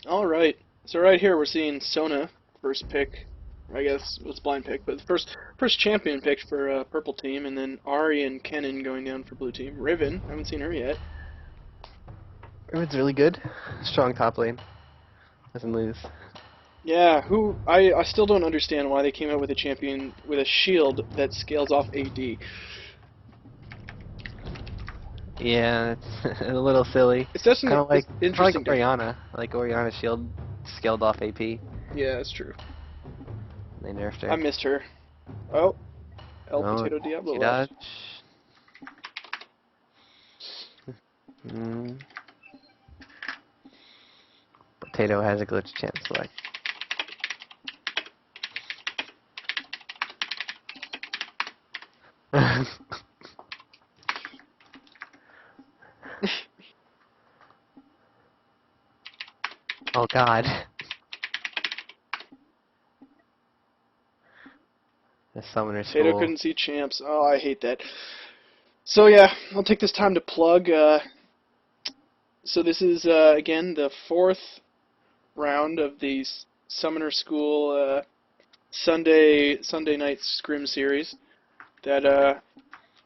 All right. So right here we're seeing Sona first pick. I guess it's blind pick, but the first champion picked for purple team, and then Ari and Kennen going down for blue team. Riven, I haven't seen her yet. It's really good. Strong top lane. Doesn't lose. Yeah, I still don't understand why they came out with a champion with a shield that scales off AD. Yeah, it's a little silly. It's just an Kind of like interesting difference. Oriana. Like Oriana's shield scaled off AP. Yeah, that's true. They nerfed I her. missed her. Oh, El Oh, Potato Diablo she left. dodge. Mm. Potato has a glitch chance select. Oh God. The summoner Potato school. couldn't see champs. Oh, I hate that. So yeah, I'll take this time to plug. So this is again the fourth round of the Summoner School Sunday Night Scrim Series. That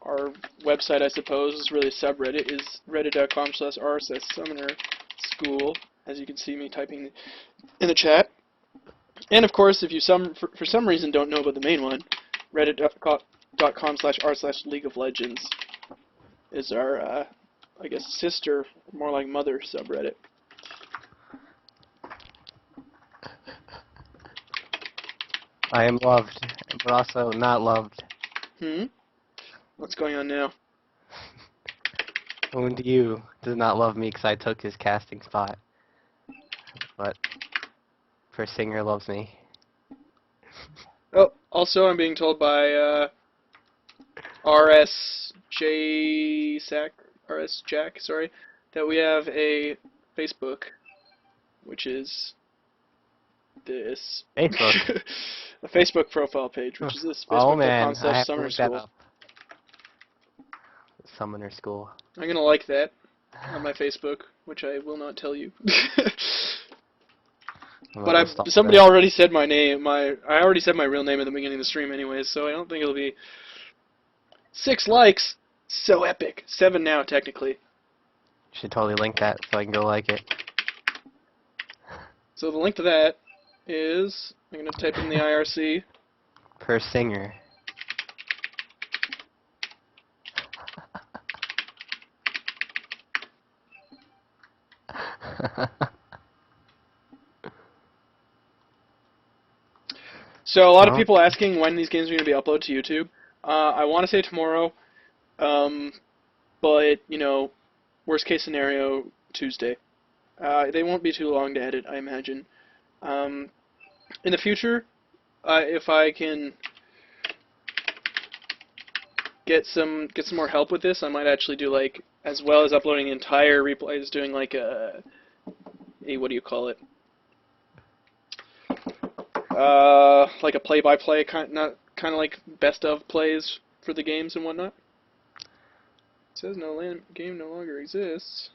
our website, I suppose, is really a subreddit. Is reddit.com/r/summoner school. As you can see me typing in the chat. And of course, if you for some reason don't know about the main one, reddit.com/r/League of Legends is our I guess sister, more like mother subreddit. I am loved, but also not loved. What's going on now? Wound you does not love me because I took his casting spot. But first singer loves me. Oh, also I'm being told by RSJ Sack, RS Jack, sorry, that we have a Facebook, which is this. Facebook. A Facebook profile page, which is this, Oh man, I facebook.com/slash have to summer look that school. up. Summoner school. I'm gonna like that on my Facebook, which I will not tell you. But somebody already said my name. I already said my real name at the beginning of the stream, anyways. So I don't think it'll be 6 likes. So epic. 7 now, technically. Should totally link that so I can go like it. So the link to that is I'm gonna type in the IRC. Per singer. So a lot of people asking when these games are going to be uploaded to YouTube. I want to say tomorrow, but you know, worst case scenario, Tuesday. They won't be too long to edit, I imagine. In the future, if I can get some more help with this, I might actually do like, as well as uploading entire replays, doing like a what do you call it? Like a play-by-play kind of like best of plays for the games and whatnot. It says game no longer exists.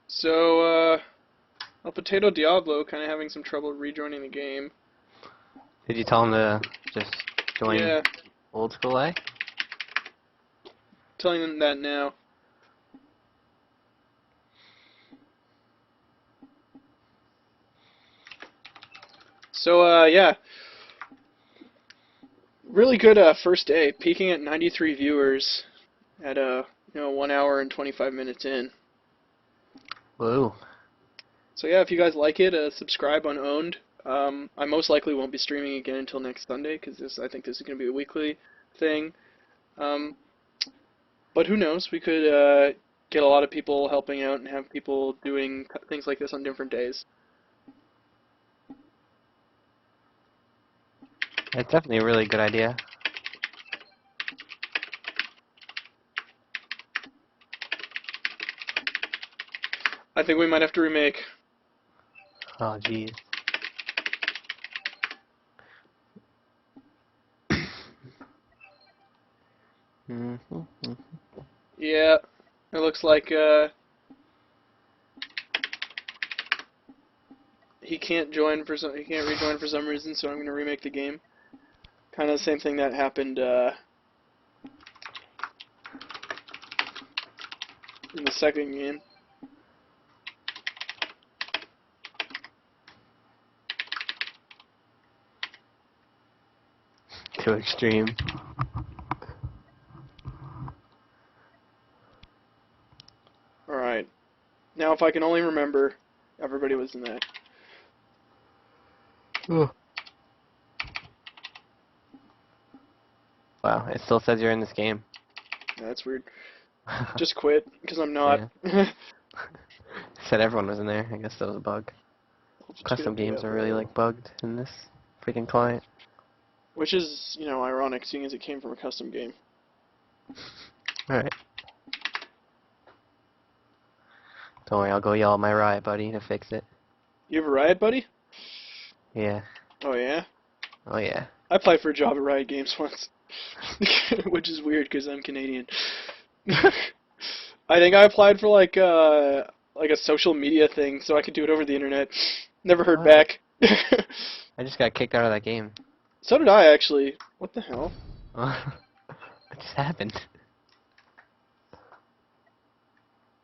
So, El Potato Diablo kind of having some trouble rejoining the game. Did you tell him to just join old school, eh? Telling them that now. So, yeah. Really good first day, peaking at 93 viewers at 1 hour and 25 minutes in. Woo. So yeah, if you guys like it, subscribe on Owned. I most likely won't be streaming again until next Sunday because I think this is going to be a weekly thing. But who knows? We could get a lot of people helping out and have people doing things like this on different days. It's definitely a really good idea. I think we might have to remake. Oh, jeez. Mm-hmm. Yeah, it looks like he can't rejoin for some reason, so I'm gonna remake the game. Kind of the same thing that happened in the second game. Too extreme. Alright. Now if I can only remember, everybody was in that. Ugh. Wow, it still says you're in this game. Yeah, that's weird. Just quit, because I'm not. Yeah. Said everyone was in there. I guess that was a bug. I'll just Custom get a games are really Diablo. like bugged in this freaking client. Which is, you know, ironic, seeing as it came from a custom game. Alright. Don't worry, I'll go yell at my Riot buddy to fix it. You have a Riot buddy? Yeah. Oh yeah? Oh yeah. I applied for a job at Riot Games once. Which is weird, because I'm Canadian. I think I applied for like a social media thing, so I could do it over the internet. Never heard What? back. I just got kicked out of that game. So did I, actually. What the hell? What just happened?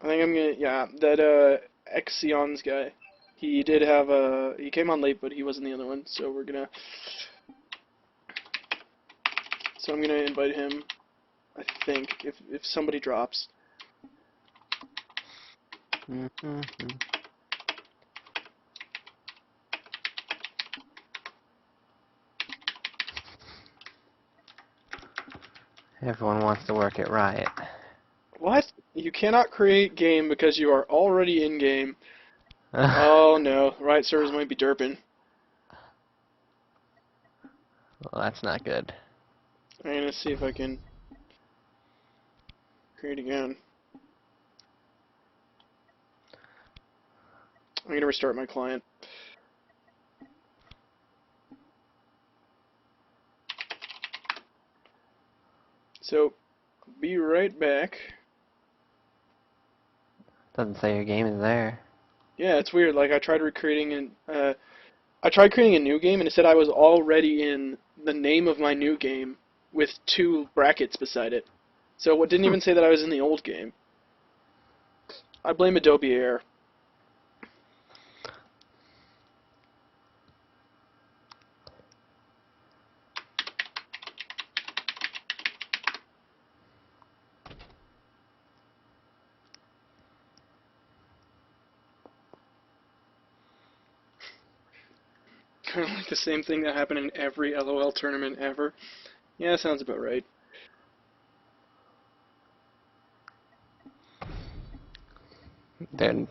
I think I'm gonna, yeah, that, Exion's guy. He did have he came on late, but he wasn't the other one, so I'm gonna invite him, I think, if somebody drops. Mm-hmm. Everyone wants to work at Riot. What? You cannot create game because you are already in game. Oh no, Riot servers might be derping. Well, that's not good. I'm gonna see if I can create again. I'm gonna restart my client. So, be right back. Doesn't say your game is there. Yeah, it's weird. Like I tried creating a new game, and it said I was already in the name of my new game with 2 brackets beside it. So it didn't even say that I was in the old game. I blame Adobe Air. Kind of like the same thing that happened in every LOL tournament ever. Yeah, sounds about right. Then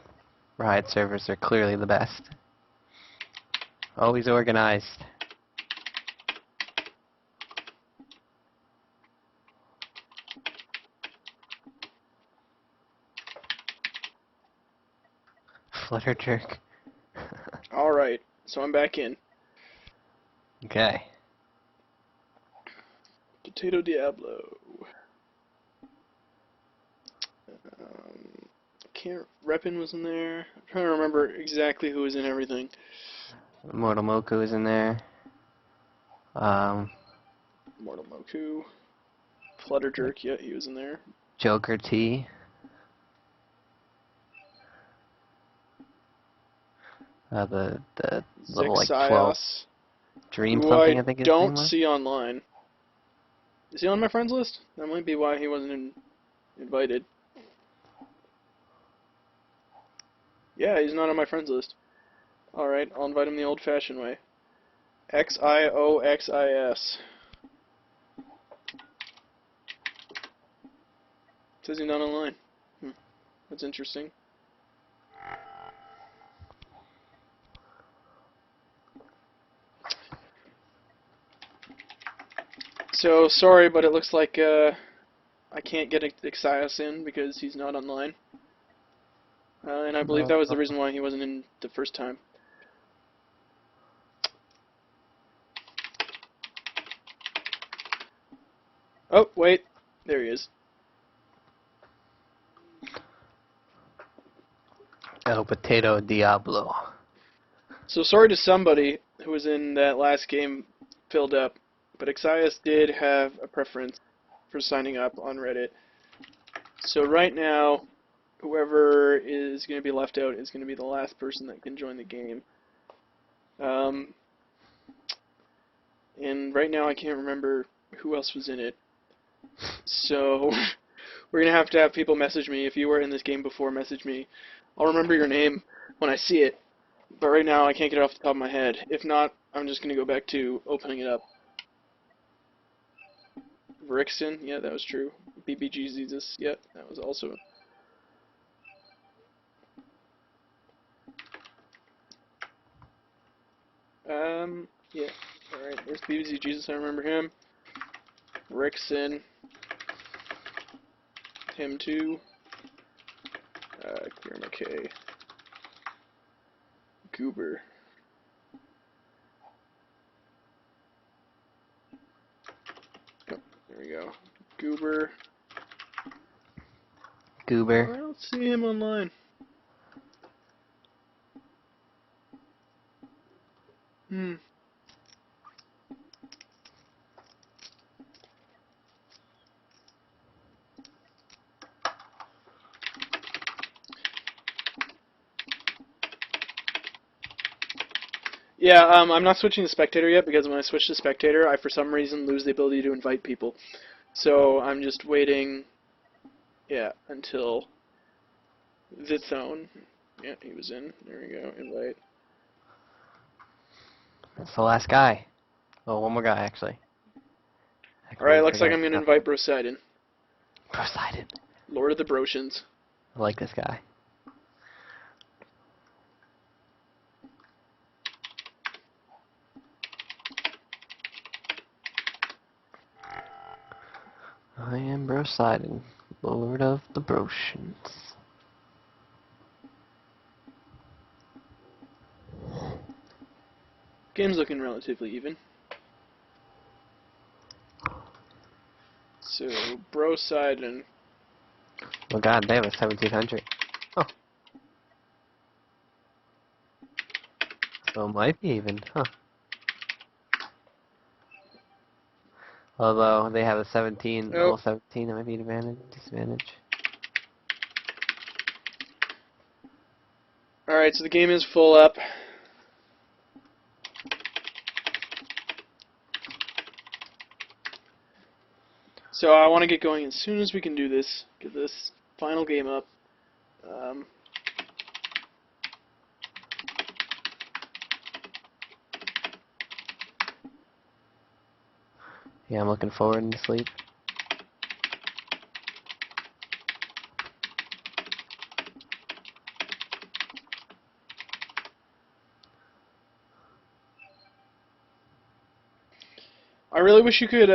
Riot servers are clearly the best. Always organized. Flutter jerk. Alright, so I'm back in. Okay. Potato Diablo. Um, Reppin was in there. I'm trying to remember exactly who was in everything. Mortal Moku is in there. Mortal Moku. Flutter Jerk, yeah, he was in there. Joker T. The level like 12 Zexios, Dream who something I I think his name don't was. see online. Is he on my friends list? That might be why he wasn't invited. Yeah, he's not on my friends list. Alright, I'll invite him the old-fashioned way. Xioxis. Says he's not online. That's interesting. So, sorry, but it looks like I can't get Xaios in because he's not online. And I believe that was the reason why he wasn't in the first time. Oh, wait. There he is. El Potato Diablo. So sorry to somebody who was in that last game filled up, but Exias did have a preference for signing up on Reddit. So right now, whoever is going to be left out is going to be the last person that can join the game. And right now I can't remember who else was in it. So we're going to have people message me. If you were in this game before, message me. I'll remember your name when I see it. But right now I can't get it off the top of my head. If not, I'm just going to go back to opening it up. Brixton, yeah, that was true. BBG Jesus, yeah, that was also. Yeah, alright, there's BBG Jesus, I remember him. Brixton, him too. Clear McKay. Goober. Oh, there we go. Goober. Goober. I don't see him online. Yeah, I'm not switching to spectator yet because when I switch to spectator, I for some reason lose the ability to invite people. So I'm just waiting, yeah, until the zone. Yeah, he was in. There we go. Invite. That's the last guy. Oh, one more guy, actually. Alright, looks like I'm going to invite Brosidon. Brosidon. Lord of the Brotians. I like this guy. I am Brosidon, Lord of the Brotians. Game's looking relatively even. So, Brosidon. Oh god, they have a 1700. Oh. So it might be even, huh? Although they have a 17, Nope. level 17, it might be an disadvantage. Alright, so the game is full up. So I want to get going as soon as we can do this. Get this final game up. Yeah, I'm looking forward to sleep. I really wish you could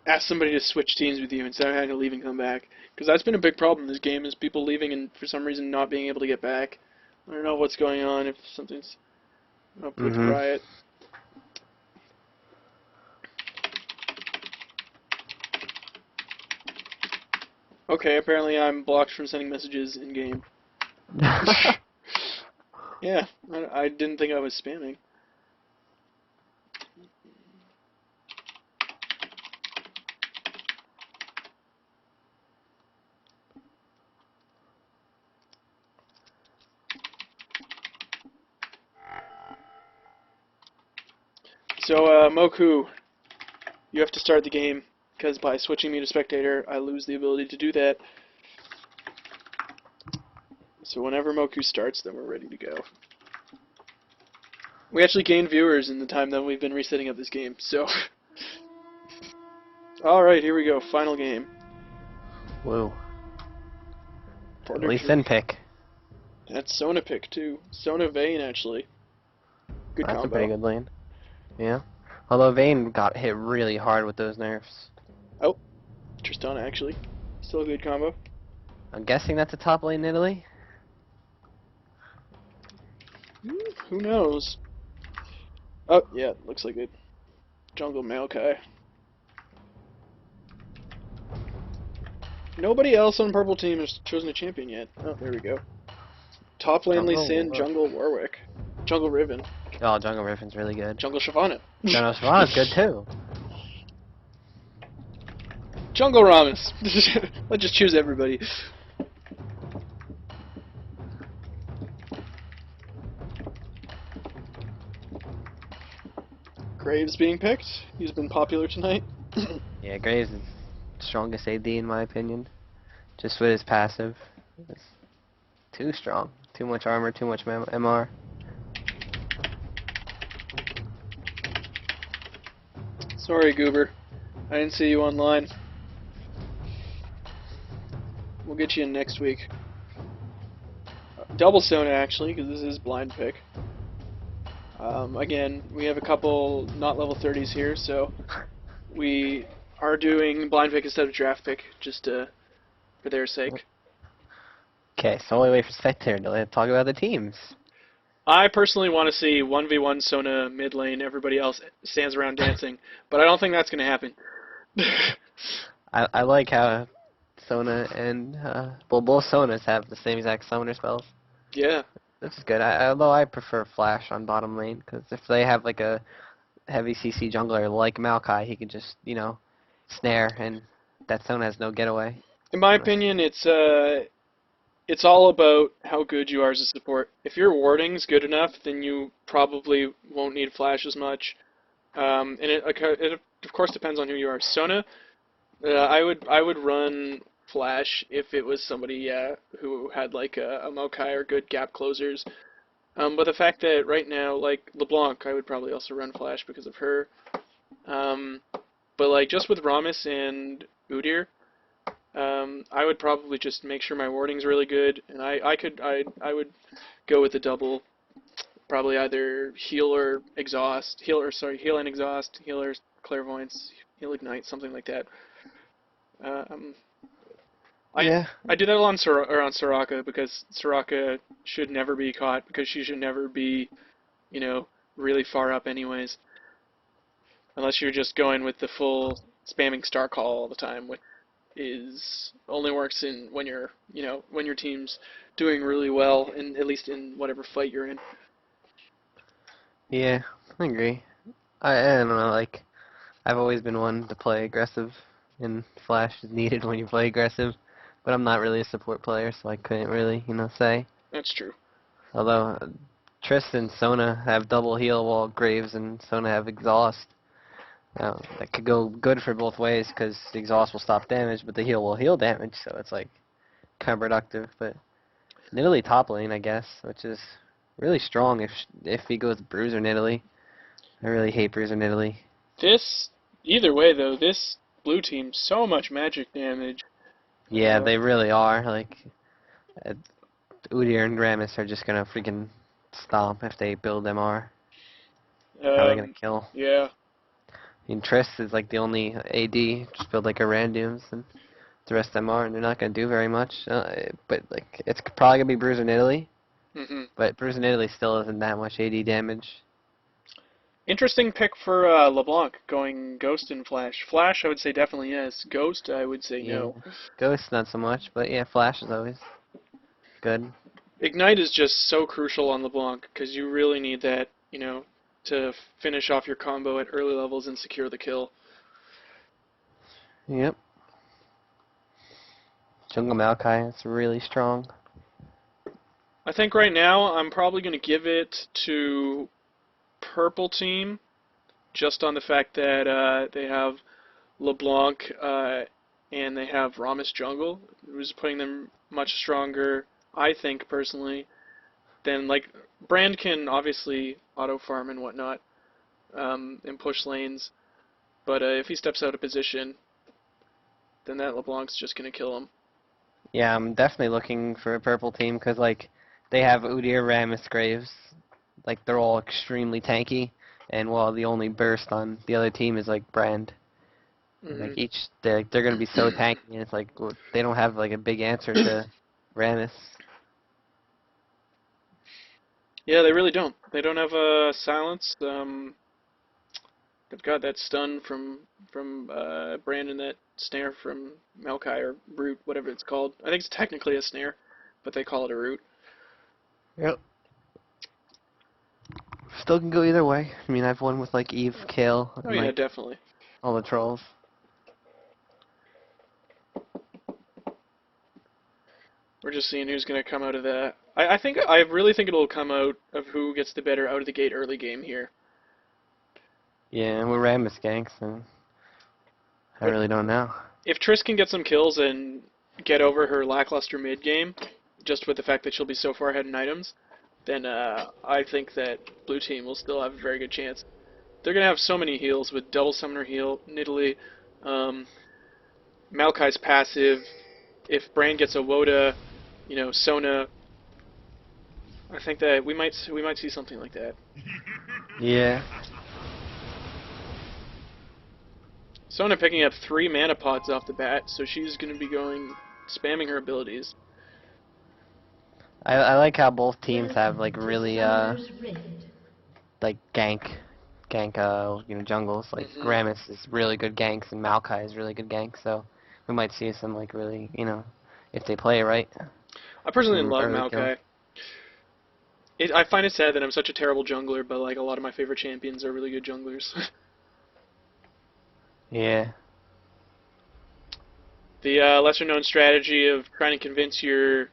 ask somebody to switch teams with you instead of having to leave and come back. Because that's been a big problem in this game, is people leaving and for some reason not being able to get back. I don't know what's going on, if something's up with Riot. Okay, apparently I'm blocked from sending messages in-game. Yeah, I didn't think I was spamming. So, Moku, you have to start the game, because by switching me to spectator, I lose the ability to do that. So whenever Moku starts, then we're ready to go. We actually gained viewers in the time that we've been resetting up this game, so... Alright, here we go, final game. Whoa. At Partner least tree. in pick. That's Sona pick, too. Sona Vayne, actually. Good That's combo. a pretty good lane. Yeah. Although Vayne got hit really hard with those nerfs. Oh, Tristana, actually. Still a good combo. I'm guessing that's a top lane in Italy? Who knows? Oh, yeah, looks like it. Jungle Maokai. Nobody else on purple team has chosen a champion yet. Oh, there we go. Top lane Lee Jungle. Sin, jungle Warwick, jungle Riven, Oh, Jungle Riffin's really good. jungle Shyvana, Jungle Shyvana's good too. jungle Ramus. Let's just choose everybody. Graves being picked. He's been popular tonight. Yeah, Graves is strongest AD in my opinion. Just with his passive. It's too strong. Too much armor, too much MR. Sorry, Goober. I didn't see you online. We'll get you in next week. Double Sona, actually, because this is blind pick. Again, we have a couple not level 30s here, so we are doing blind pick instead of draft pick, just for their sake. Okay, so while we wait for Spectre to talk about the teams. I personally want to see 1v1 Sona mid lane, everybody else stands around dancing, but I don't think that's going to happen. I like how Sona and, well, both Sonas have the same exact summoner spells. Yeah. This is good. Although I prefer Flash on bottom lane, because if they have like a heavy CC jungler like Maokai, he can just, snare, and that Sona has no getaway. In my opinion, it's all about how good you are as a support. If your warding's good enough, then you probably won't need Flash as much. And it of course depends on who you are. Sona, I would run Flash if it was somebody who had like a Maokai or good gap closers. But the fact that right now, like LeBlanc, I would probably also run Flash because of her. But like just with Ramus and Udyr, I would probably just make sure my warding's really good, and I would go with the double, probably either heal or exhaust, heal and exhaust, heal or clairvoyance, heal ignite, something like that. Um, Yeah. I did that on on Soraka because Soraka should never be caught because she should never be, really far up anyways, unless you're just going with the full spamming star call all the time, which is only works in when when your team's doing really well, in at least in whatever fight you're in. Yeah, I agree. I don't know, like, I've always been one to play aggressive, and Flash is needed when you play aggressive, but I'm not really a support player, so I couldn't really, say. That's true. Although, Triss and Sona have double heal while Graves and Sona have exhaust. Now, that could go good for both ways, because the exhaust will stop damage, but the heal will heal damage, so it's, like, counterproductive, but Nidalee top lane, I guess, which is really strong if he goes Bruiser Nidalee. I really hate Bruiser Nidalee. Either way though, this blue team so much magic damage. Yeah, they really are. Like, uh, Udyr and Rammus are just gonna freaking stomp if they build MR. How are they gonna kill? Yeah. I mean, Triss is like the only AD, just build like a randoms, and the rest of them are, and they're not gonna do very much. But like, it's probably gonna be Bruiser Nidalee. Mhm. But Bruiser Nidalee still isn't that much AD damage. Interesting pick for LeBlanc, going Ghost and Flash. Flash, I would say definitely yes. Ghost, I would say Yeah, no. Ghost not so much, but yeah, Flash is always good. Ignite is just so crucial on LeBlanc because you really need that, to finish off your combo at early levels and secure the kill. Yep. Jungle Maokai is really strong. I think right now I'm probably going to give it to Purple Team, just on the fact that they have LeBlanc and they have Ramus Jungle, who's putting them much stronger, I think, personally, than, like, Brand can obviously auto-farm and whatnot, and push lanes, but if he steps out of position, then that LeBlanc's just going to kill him. Yeah, I'm definitely looking for a purple team because like they have Udyr, Rammus, Graves. Like they're all extremely tanky, and while the only burst on the other team is like Brand. And, like Hmm. they're gonna be so tanky, and it's like they don't have like a big answer to Rammus. Yeah, they really don't. They don't have a silence. I've got that stun from Brandon, that snare from Maokai, or root, whatever it's called. I think it's technically a snare, but they call it a root. Yep. Still can go either way. I mean, I've won with like Eve, Kale, Oh and yeah, like definitely. all the trolls. We're just seeing who's going to come out of that. I really think it'll come out of who gets the better out of the gate early game here. Yeah, and we're Rammus ganks, and I really don't know. If Triss can get some kills and get over her lackluster mid game, just with the fact that she'll be so far ahead in items, then I think that blue team will still have a very good chance. They're going to have so many heals with double summoner heal, Nidalee, Maokai's passive. If Brand gets a Woda, you know, Sona, I think that we might see something like that. Yeah. Sona picking up 3 mana pots off the bat, so she's going to be spamming her abilities. I like how both teams have like really like gank jungles. Like Rammus is really good ganks and Maokai is really good ganks, so we might see some like really, if they play right. I personally love early Maokai. I find it sad that I'm such a terrible jungler, but like a lot of my favorite champions are really good junglers. Yeah. The lesser-known strategy of trying to convince your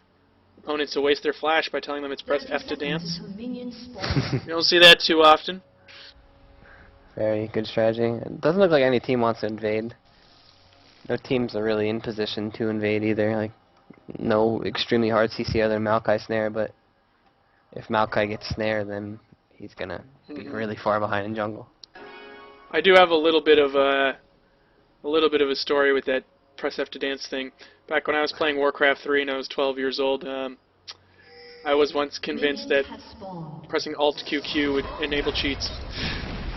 opponents to waste their flash by telling them it's press F to dance. You don't see that too often. Very good strategy. It doesn't look like any team wants to invade. No teams are really in position to invade either. Like, no extremely hard CC other than Maokai snare, but if Maokai gets snare, then he's gonna be really far behind in jungle. I do have a little bit of a story with that press F to dance thing. Back when I was playing Warcraft 3 and I was 12 years old, I was once convinced that pressing Alt QQ would enable cheats.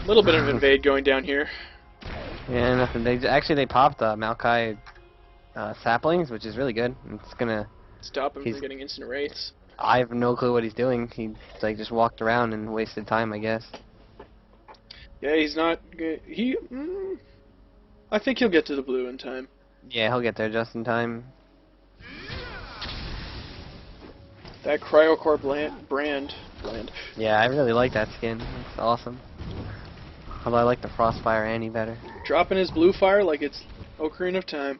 A little bit of invade going down here. Yeah, nothing. They popped Maokai saplings, which is really good. It's gonna stop him from getting instant wraiths. I have no clue what he's doing. He like just walked around and wasted time, I guess. Yeah, he's not good. I think he'll get to the blue in time. Yeah, he'll get there just in time. That Cryocore brand. Yeah, I really like that skin. It's awesome. Although I like the Frostfire Annie better. Dropping his blue fire like it's Ocarina of Time.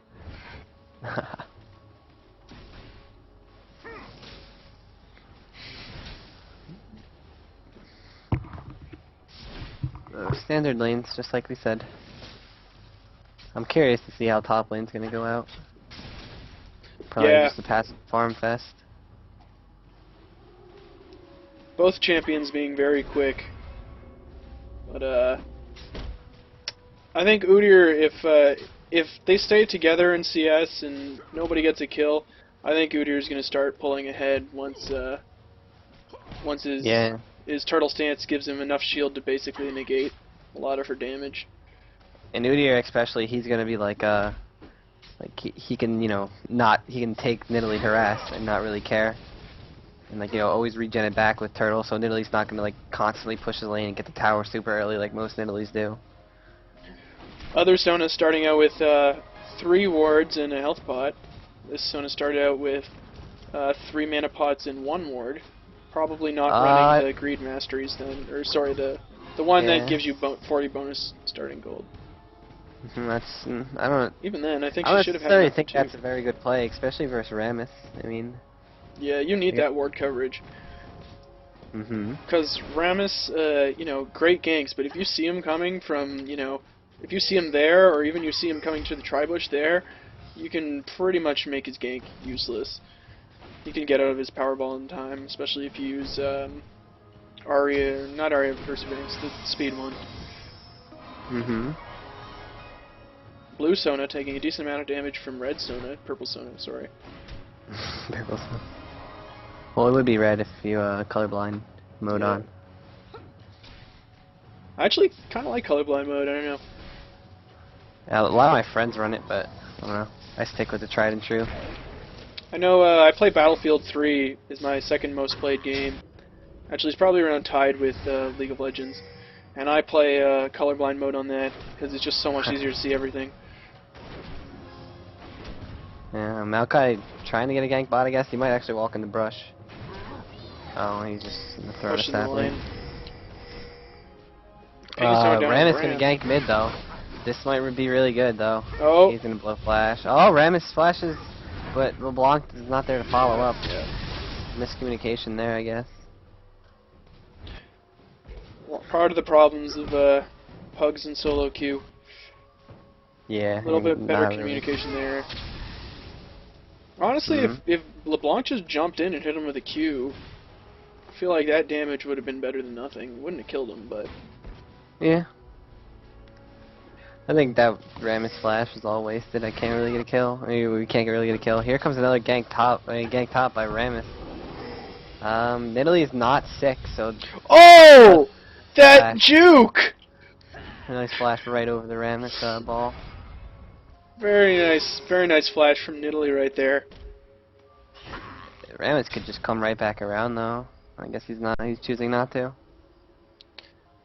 Standard lanes, just like we said. I'm curious to see how top lane's gonna go out. Probably just a passive farm fest. Both champions being very quick. But I think Udyr, if they stay together in CS and nobody gets a kill, I think Udyr's gonna start pulling ahead once his turtle stance gives him enough shield to basically negate a lot of her damage. And Udyr especially, he's gonna be like he can he can take Nidalee harass and not really care, and always regen it back with turtle. So Nidalee's not gonna constantly push his lane and get the tower super early like most Nidalees do. Other Sona starting out with 3 wards and a health pot. This Sona started out with 3 mana pots and 1 ward. Probably not running the Greed Masteries then, or sorry, the one that gives you 40 bonus starting gold. That's I don't. Even then, I think she should have had. I think that's a very good play, especially versus Rammus. I mean. Yeah, you need that ward coverage. Because Rammus, great ganks, but if you see him coming from, if you see him there, or even you see him coming to the tri-bush there, you can pretty much make his gank useless. You can get out of his Powerball in time, especially if you use Arya, not Arya Perseverance, the speed one. Blue Sona taking a decent amount of damage from red Sona, purple Sona, sorry. Purple Sona. Well, it would be red if you colorblind mode on. I actually kind of like colorblind mode, I don't know. A lot of my friends run it, but I don't know. I stick with the tried and true. I know I play Battlefield 3 is my second most played game. Actually, it's probably around tied with League of Legends. And I play colorblind mode on that because it's just so much easier to see everything. Yeah, Maokai trying to get a gank bot, I guess. He might actually walk in the brush. Oh, he's just in the throw Pushing the lane. Rammus gonna gank mid though. This might be really good though. Oh. He's gonna blow flash. Oh, Rammus flashes, but LeBlanc is not there to follow up. Yeah. Miscommunication there, I guess. Well, part of the problems of Pugs and solo queue. Yeah. A little bit better really. communication there. Honestly, if LeBlanc just jumped in and hit him with a Q, I feel like that damage would have been better than nothing. Wouldn't have killed him, but... Yeah. I think that Rammus flash was all wasted. I can't really get a kill. I mean, we can't really get a kill. Here comes another gank top. Gank top by Rammus. Italy's not sick, so... Oh! That flash. juke! A nice flash right over the Rammus ball. Very nice flash from Nidalee right there. Rammus could just come right back around though. I guess he's not. He's choosing not to.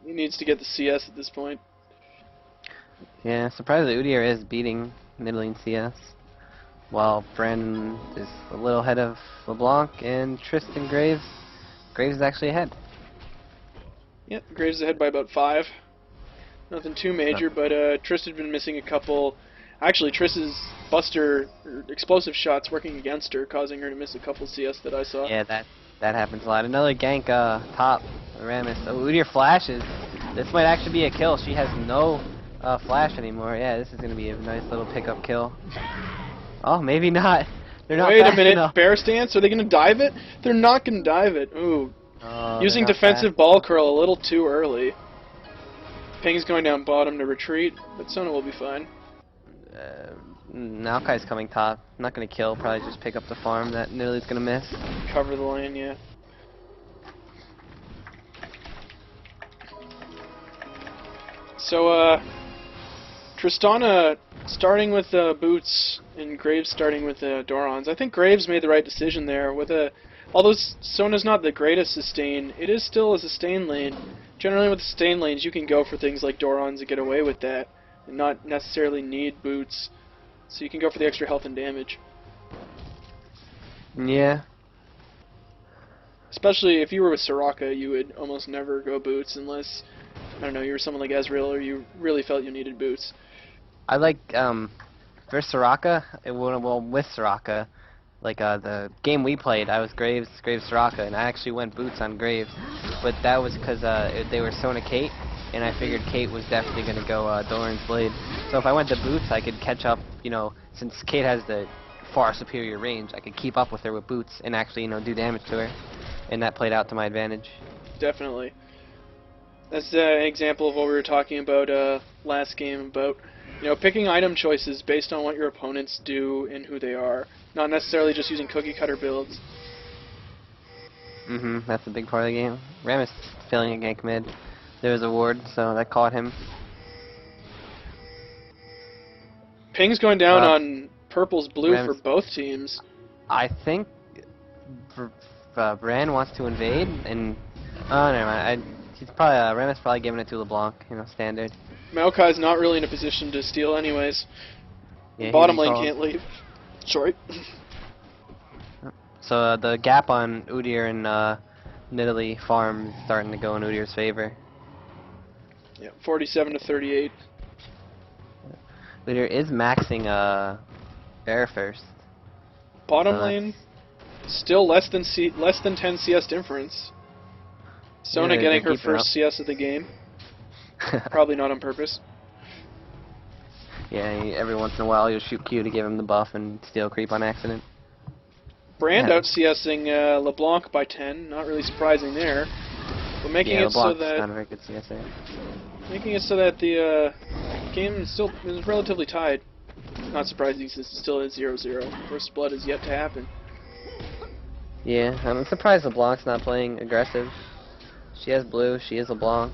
He needs to get the CS at this point. Yeah, surprisingly, Udyr is beating Nidalee in CS, while Brandon is a little ahead of LeBlanc and Tristan Graves. Graves is actually ahead. Yep, Graves is ahead by about 5. Nothing too major, but Tristan's been missing a couple. Actually, Triss's Buster explosive shots working against her, causing her to miss a couple CS that I saw. Yeah, that happens a lot. Another gank top Rammus. Oh, Udyr flashes. This might actually be a kill. She has no flash anymore. Yeah, this is gonna be a nice little pickup kill. Oh, maybe not. They're not. Wait a minute, enough. bear stance. Are they gonna dive it? They're not gonna dive it. Ooh, using they're not defensive fast. ball curl a little too early. Ping's going down bottom to retreat, but Sona will be fine. Maokai's coming top. Not gonna kill. Probably just pick up the farm that Nidalee's gonna miss. Cover the lane, yeah. So, Tristana starting with Boots and Graves starting with Dorons. I think Graves made the right decision there. Although Sona's not the greatest sustain, it is still a sustain lane. Generally with sustain lanes you can go for things like Dorons and get away with that, and not necessarily need Boots. So you can go for the extra health and damage. Yeah. Especially if you were with Soraka, you would almost never go Boots unless, I don't know, you were someone like Ezreal or you really felt you needed Boots. I like, for Soraka, well, with Soraka, like, the game we played, I was Graves Soraka, and I actually went Boots on Graves, but that was because, they were Sona Kate, and I figured Kate was definitely going to go, Doran's Blade. So if I went to Boots, I could catch up, you know, since Kate has the far superior range, I could keep up with her with Boots and actually, you know, do damage to her, and that played out to my advantage. Definitely. That's an example of what we were talking about last game about, you know, picking item choices based on what your opponents do and who they are, not necessarily just using cookie cutter builds. That's a big part of the game. Rammus failing a gank mid. There was a ward, so that caught him. Ping's going down on Purple's blue Rammus. for both teams. I think Bran wants to invade, and oh, never mind. He's probably Rammus probably giving it to LeBlanc, you know, standard. Maokai's not really in a position to steal anyways. Yeah, Bottom lane can't leave. Sorry. So the gap on Udyr and Nidalee farm is starting to go in Udyr's favor. Yeah, 47 to 38. Udyr is maxing Bear first. Bottom So lane, still less than 10 CS difference. Sona Yeah, getting they're her keeping first CS of the game. Probably not on purpose. Yeah, every once in a while you'll shoot Q to give him the buff and steal creep on accident. Brand Yeah. out CSing LeBlanc by 10, not really surprising there. But making Yeah, it so LeBlanc's that not a very good CSA. the game is relatively tied. Not surprising since it's still at 0-0. First blood is yet to happen. Yeah, I'm surprised LeBlanc's not playing aggressive. She has blue, she is LeBlanc.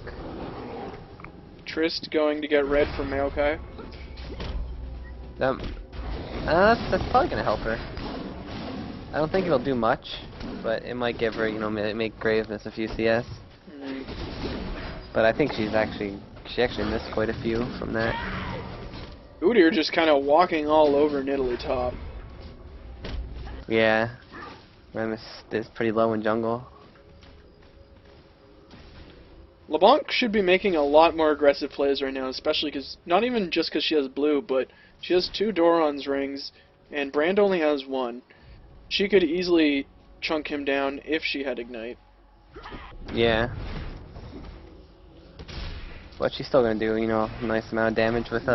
Trist going to get red from Maokai. That's probably gonna help her. I don't think it'll do much, but it might give her, you know, make Graves miss a few CS. But I think she actually missed quite a few from that. Udyr just kind of walking all over Nidalee top. Yeah. Remus is pretty low in jungle. LeBlanc should be making a lot more aggressive plays right now, especially because, not even just because she has blue, but she has 2 Doran's rings, and Brand only has 1. She could easily chunk him down if she had Ignite. Yeah. But she's still gonna do, you know, a nice amount of damage with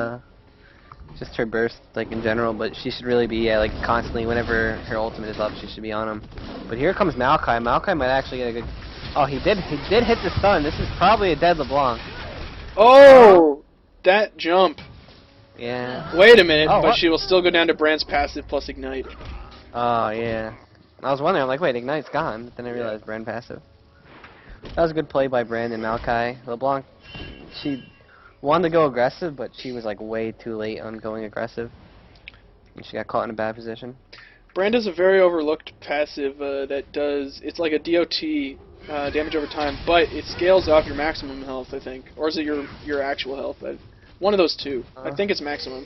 just her burst, like in general. But she should really be, like constantly, whenever her ultimate is up, she should be on him. But here comes Maokai. Maokai might actually get a good. Oh, he did hit the stun. This is probably a dead LeBlanc. Oh, that jump. Yeah. Wait a minute, Oh, but what? she will still go down to Brand's passive plus Ignite. Oh yeah. I was wondering, I'm like, wait, Ignite's gone. But then I realized Brand passive. That was a good play by Brand and Maokai. LeBlanc, she wanted to go aggressive, but she was like way too late on going aggressive. And she got caught in a bad position. Brand is a very overlooked passive that does, it's like a DOT damage over time, but it scales off your maximum health, I think. Or is it your actual health? One of those two. I think it's maximum.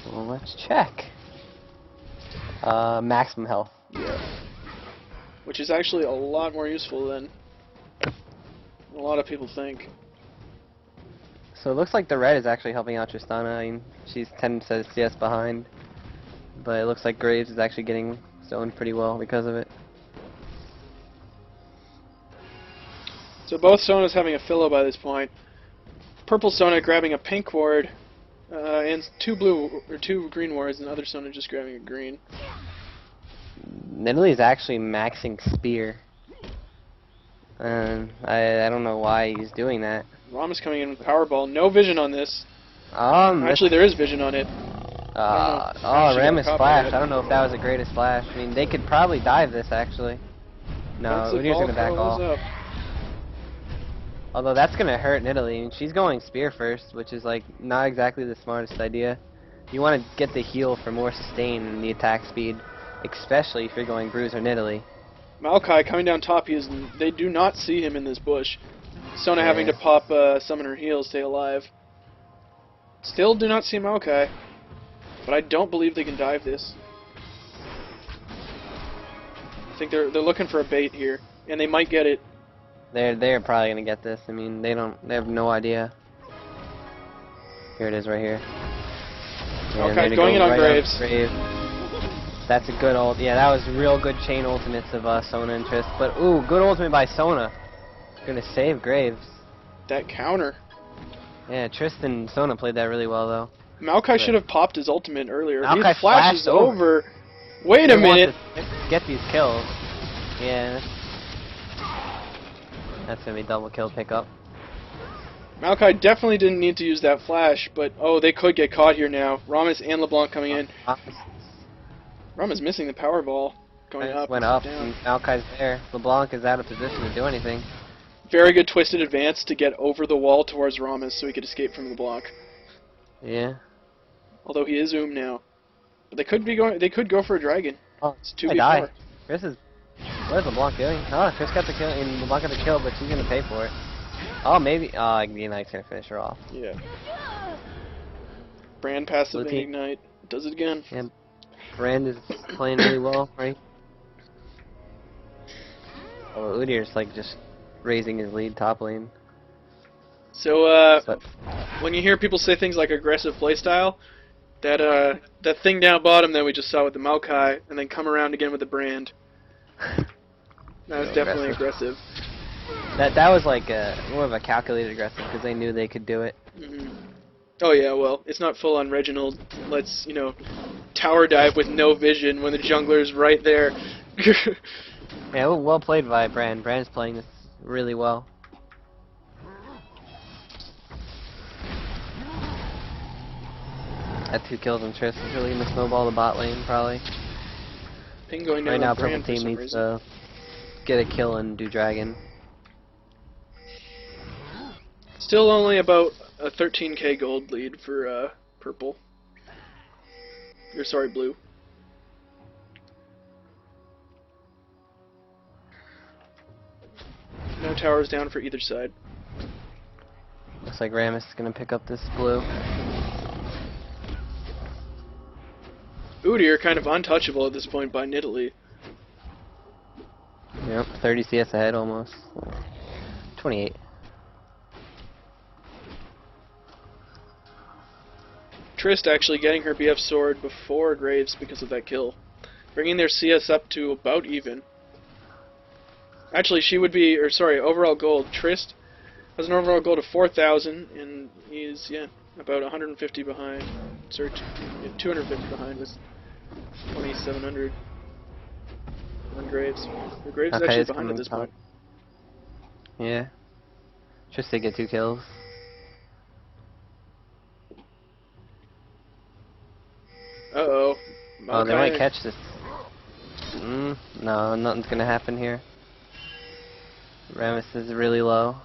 Well, let's check. Maximum health. Yeah. Which is actually a lot more useful than a lot of people think. So it looks like the red is actually helping out Tristana. I mean, she's 10 CS behind. But it looks like Graves is actually getting zoned pretty well because of it. So both Sona's having a fill by this point. Purple Sona grabbing a pink ward, and 2 green wards, and the other Sona just grabbing a green. Nidalee is actually maxing Spear. And I don't know why he's doing that. Rom is coming in with Powerball. No vision on this. Actually, there is vision on it. Ramus flash. I don't know if that was the greatest flash. I mean, they could probably dive this, actually. No, Udyr's going to back off. Although that's going to hurt Nidalee. I mean, she's going Spear first, which is, like, not exactly the smartest idea. You want to get the heal for more sustain and the attack speed, especially if you're going Bruise or Nidalee. Maokai coming down top. They do not see him in this bush. Sona having to pop Summoner heal, stay alive. Still do not see Maokai. But I don't believe they can dive this. I think they're looking for a bait here, and they might get it. They're probably gonna get this. I mean, they have no idea. Here it is right here. Okay, going in on Graves. That's a good ult. Yeah, that was real good chain ultimates of Sona and Trist. But ooh, good ultimate by Sona. Gonna save Graves. That counter. Yeah, Trist and Sona played that really well though. Maokai should have popped his ultimate earlier. Maokai He flashes over. He Wait a minute. Get these kills. Yeah. That's gonna be double kill pickup. Maokai definitely didn't need to use that flash, but oh, they could get caught here now. Ramus and LeBlanc coming in. Ramus missing the power ball. Going up. Went up. Down. And Maokai's there. LeBlanc is out of position to do anything. Very good twisted advance to get over the wall towards Ramus so he could escape from LeBlanc. Yeah. Although he is now. But they could go for a dragon. Oh, it's 2v4. Chris is. What is LeBlanc doing? Oh, Chris got the kill, and LeBlanc got the kill, but she's gonna pay for it. Oh, maybe. Oh, Ignite's gonna finish her off. Yeah. Brand passive and Ignite. Does it again. Yeah. Brand is playing really well, right? Oh, Udyr's like just raising his lead top lane. So, when you hear people say things like aggressive playstyle, that thing down bottom that we just saw with the Maokai, and then come around again with the Brand. That was definitely aggressive. That was like more of a calculated aggressive because they knew they could do it. Mm-hmm. Oh yeah, well, it's not full on Reginald. Let's tower dive with no vision when the jungler's right there. Yeah, well played by Brand. Brand's playing this really well. That 2 kills on Triss is really gonna snowball the bot lane probably. Ping going down right now, Brand purple team needs to get a kill and do dragon. Still only about a 13k gold lead for purple. Or sorry, blue. No towers down for either side. Looks like Rammus is gonna pick up this blue. Udyr kind of untouchable at this point by Nidalee. Yep, 30 CS ahead almost. 28. Trist actually getting her BF sword before Graves because of that kill, bringing their CS up to about even. Actually, she would be, or sorry, overall gold. Trist has an overall gold of 4,000, and he's, yeah, about 150 behind. Sorry, 250 behind with 2,700 on Graves. The Graves is Okay, actually it's behind at coming this top. point. Yeah. Just to get 2 kills. Uh-oh. Oh, they might Maokai. catch this. No, nothing's gonna happen here. Rammus is really low.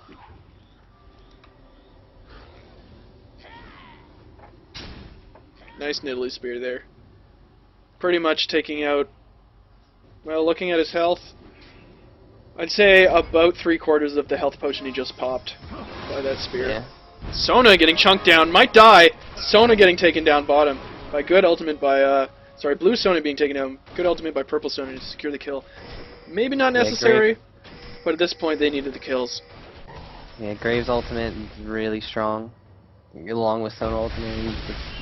Nice Nidalee spear there. Pretty much taking out, well, looking at his health, I'd say about 3/4 of the health potion he just popped by that spear. Yeah. Sona getting chunked down, might die. Sona getting taken down bottom by good ultimate by, sorry, blue Sona being taken down. Good ultimate by purple Sona to secure the kill. Maybe not Yeah, necessary, but at this point they needed the kills. Yeah, Graves' ultimate is really strong. Along with Sona ultimate,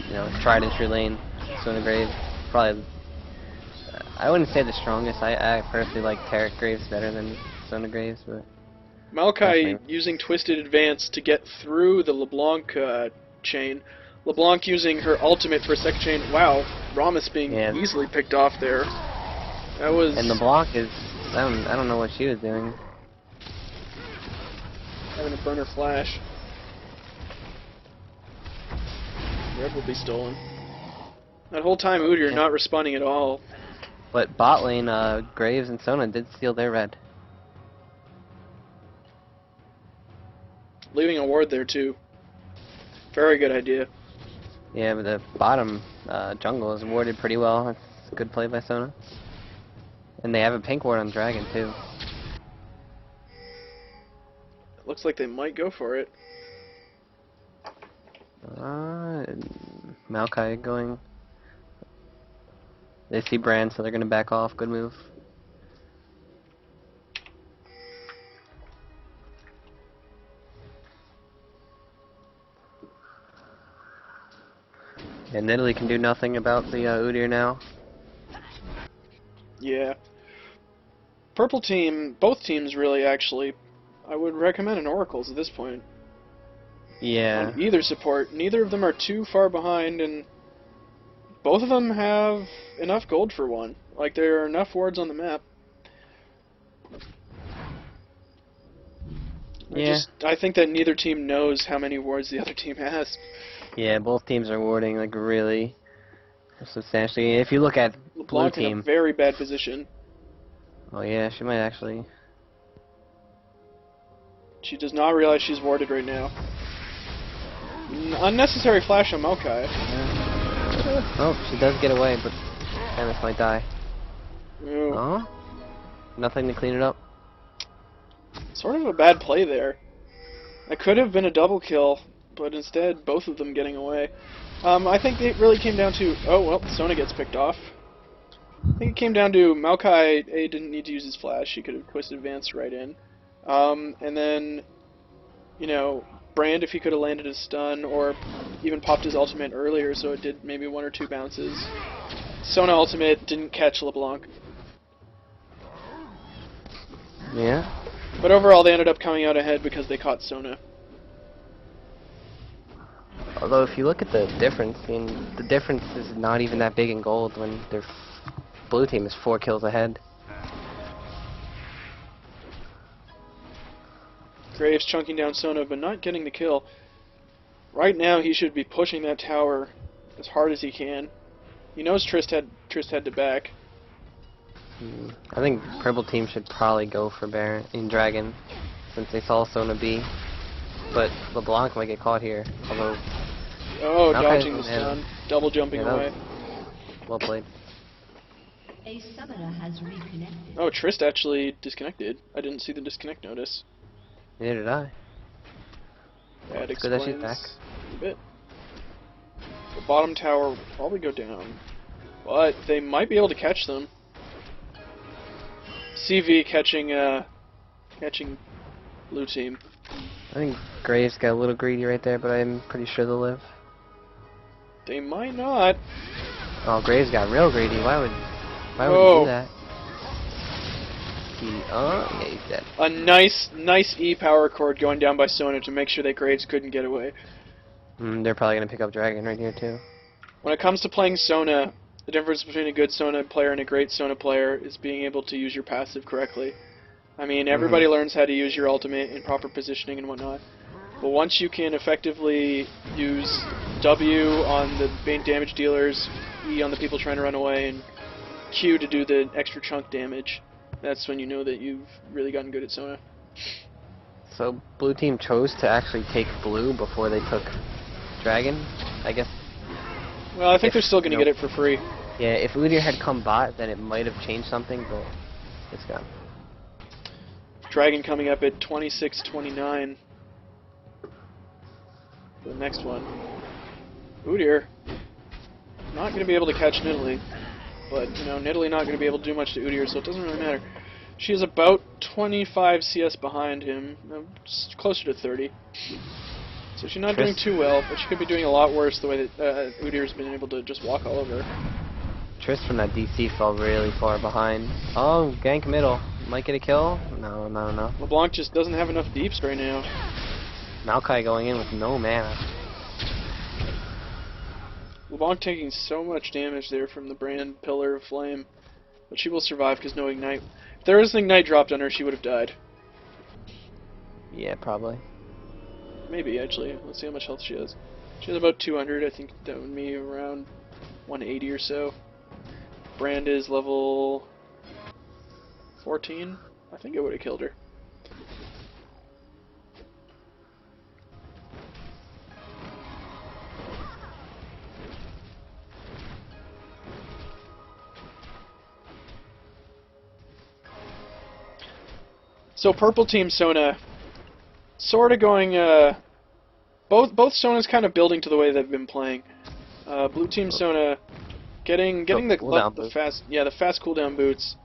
you know, tried and true lane. Sona Graves, probably. I wouldn't say the strongest. I personally like Tarek Graves better than Sona Graves, but Maokai definitely. using Twisted Advance to get through the LeBlanc chain. LeBlanc using her ultimate for a second chain. Wow, Rammus being Yeah. easily picked off there. That was... And the block is, I don't know what she was doing. having a burner flash. Red will be stolen. That whole time Udyr Yeah. not responding at all. But bot lane, Graves and Sona did steal their red. Leaving a ward there too. Very good idea. Yeah, but the bottom jungle is warded pretty well. That's a good play by Sona. And they have a pink ward on Dragon too. Looks like they might go for it. Maokai going. They see Brand, so they're gonna back off. Good move. And Nidalee can do nothing about the Udyr now. Yeah. Purple team, both teams really actually, I would recommend an Oracles at this point. Yeah. On either support. Neither of them are too far behind, and both of them have enough gold for one. Like, there are enough wards on the map. Yeah. I think that neither team knows how many wards the other team has. Yeah, both teams are warding like really substantially. If you look at blue LeBlanc in a team, very bad position. oh yeah, she might actually. She does not realize she's warded right now. Unnecessary flash on Maokai. Oh, she does get away, but Rammus might die. Ooh. Oh, nothing to clean it up. Sort of a bad play there. That could have been a double kill, but instead both of them getting away. I think it really came down to... oh, well, Sona gets picked off. I think it came down to Maokai didn't need to use his flash. He could have twisted advance right in. And then, you know, Brand, if he could have landed his stun, or even popped his ultimate earlier so it did maybe 1 or 2 bounces. Sona ultimate didn't catch LeBlanc. Yeah. But overall, they ended up coming out ahead because they caught Sona. Although if you look at the difference, I mean, the difference is not even that big in gold when their blue team is 4 kills ahead. Graves chunking down Sona, but not getting the kill. Right now, he should be pushing that tower as hard as he can. He knows Trist had to back. I think purple team should probably go for Baron in Dragon, since they saw Sona B. But LeBlanc might get caught here, although... Oh, okay, dodging the stun, double jumping yeah, away. Well played. A summoner has reconnected. Oh, Trist actually disconnected. I didn't see the disconnect notice. Neither did I. That It's good that she's explains back. a bit. The bottom tower will probably go down, but they might be able to catch them. CV catching blue team. I think Graves got a little greedy right there, but I'm pretty sure they'll live. They might not. Oh, Graves got real greedy. Why would he do that? Yeah, he's dead. A nice E-power cord going down by Sona to make sure that Graves couldn't get away. They're probably gonna pick up Dragon right here too. When it comes to playing Sona, the difference between a good Sona player and a great Sona player is being able to use your passive correctly. I mean, everybody learns how to use your ultimate in proper positioning and whatnot. But once you can effectively use W on the main damage dealers, E on the people trying to run away, and Q to do the extra chunk damage, that's when you know that you've really gotten good at Sona. So blue team chose to actually take blue before they took Dragon, I guess. Well, I think they're still going to get it for free. Yeah, if Udyr had come bot, then it might have changed something, but it's gone. Dragon coming up at 26-29. For the next one. Udyr not going to be able to catch Nidalee, but you know, Nidalee not going to be able to do much to Udyr, so it doesn't really matter. She is about 25 CS behind him, closer to 30. So she's not doing too well, but she could be doing a lot worse the way that Udyr's been able to just walk all over her. Triss from that DC fell really far behind. Oh, gank middle. Might get a kill? No. LeBlanc just doesn't have enough deeps right now. Maokai going in with no mana. LeBlanc taking so much damage there from the Brand Pillar of Flame. But she will survive because no Ignite. If there was an Ignite dropped on her, she would have died. Yeah, probably. Maybe, actually. Let's see how much health she has. She has about 200. I think that would be around 180 or so. Brand is level 14. I think it would have killed her. So purple team Sona, sort of going. Both Sona's kind of building to the way they've been playing. Blue team Sona getting the fast cooldown boots.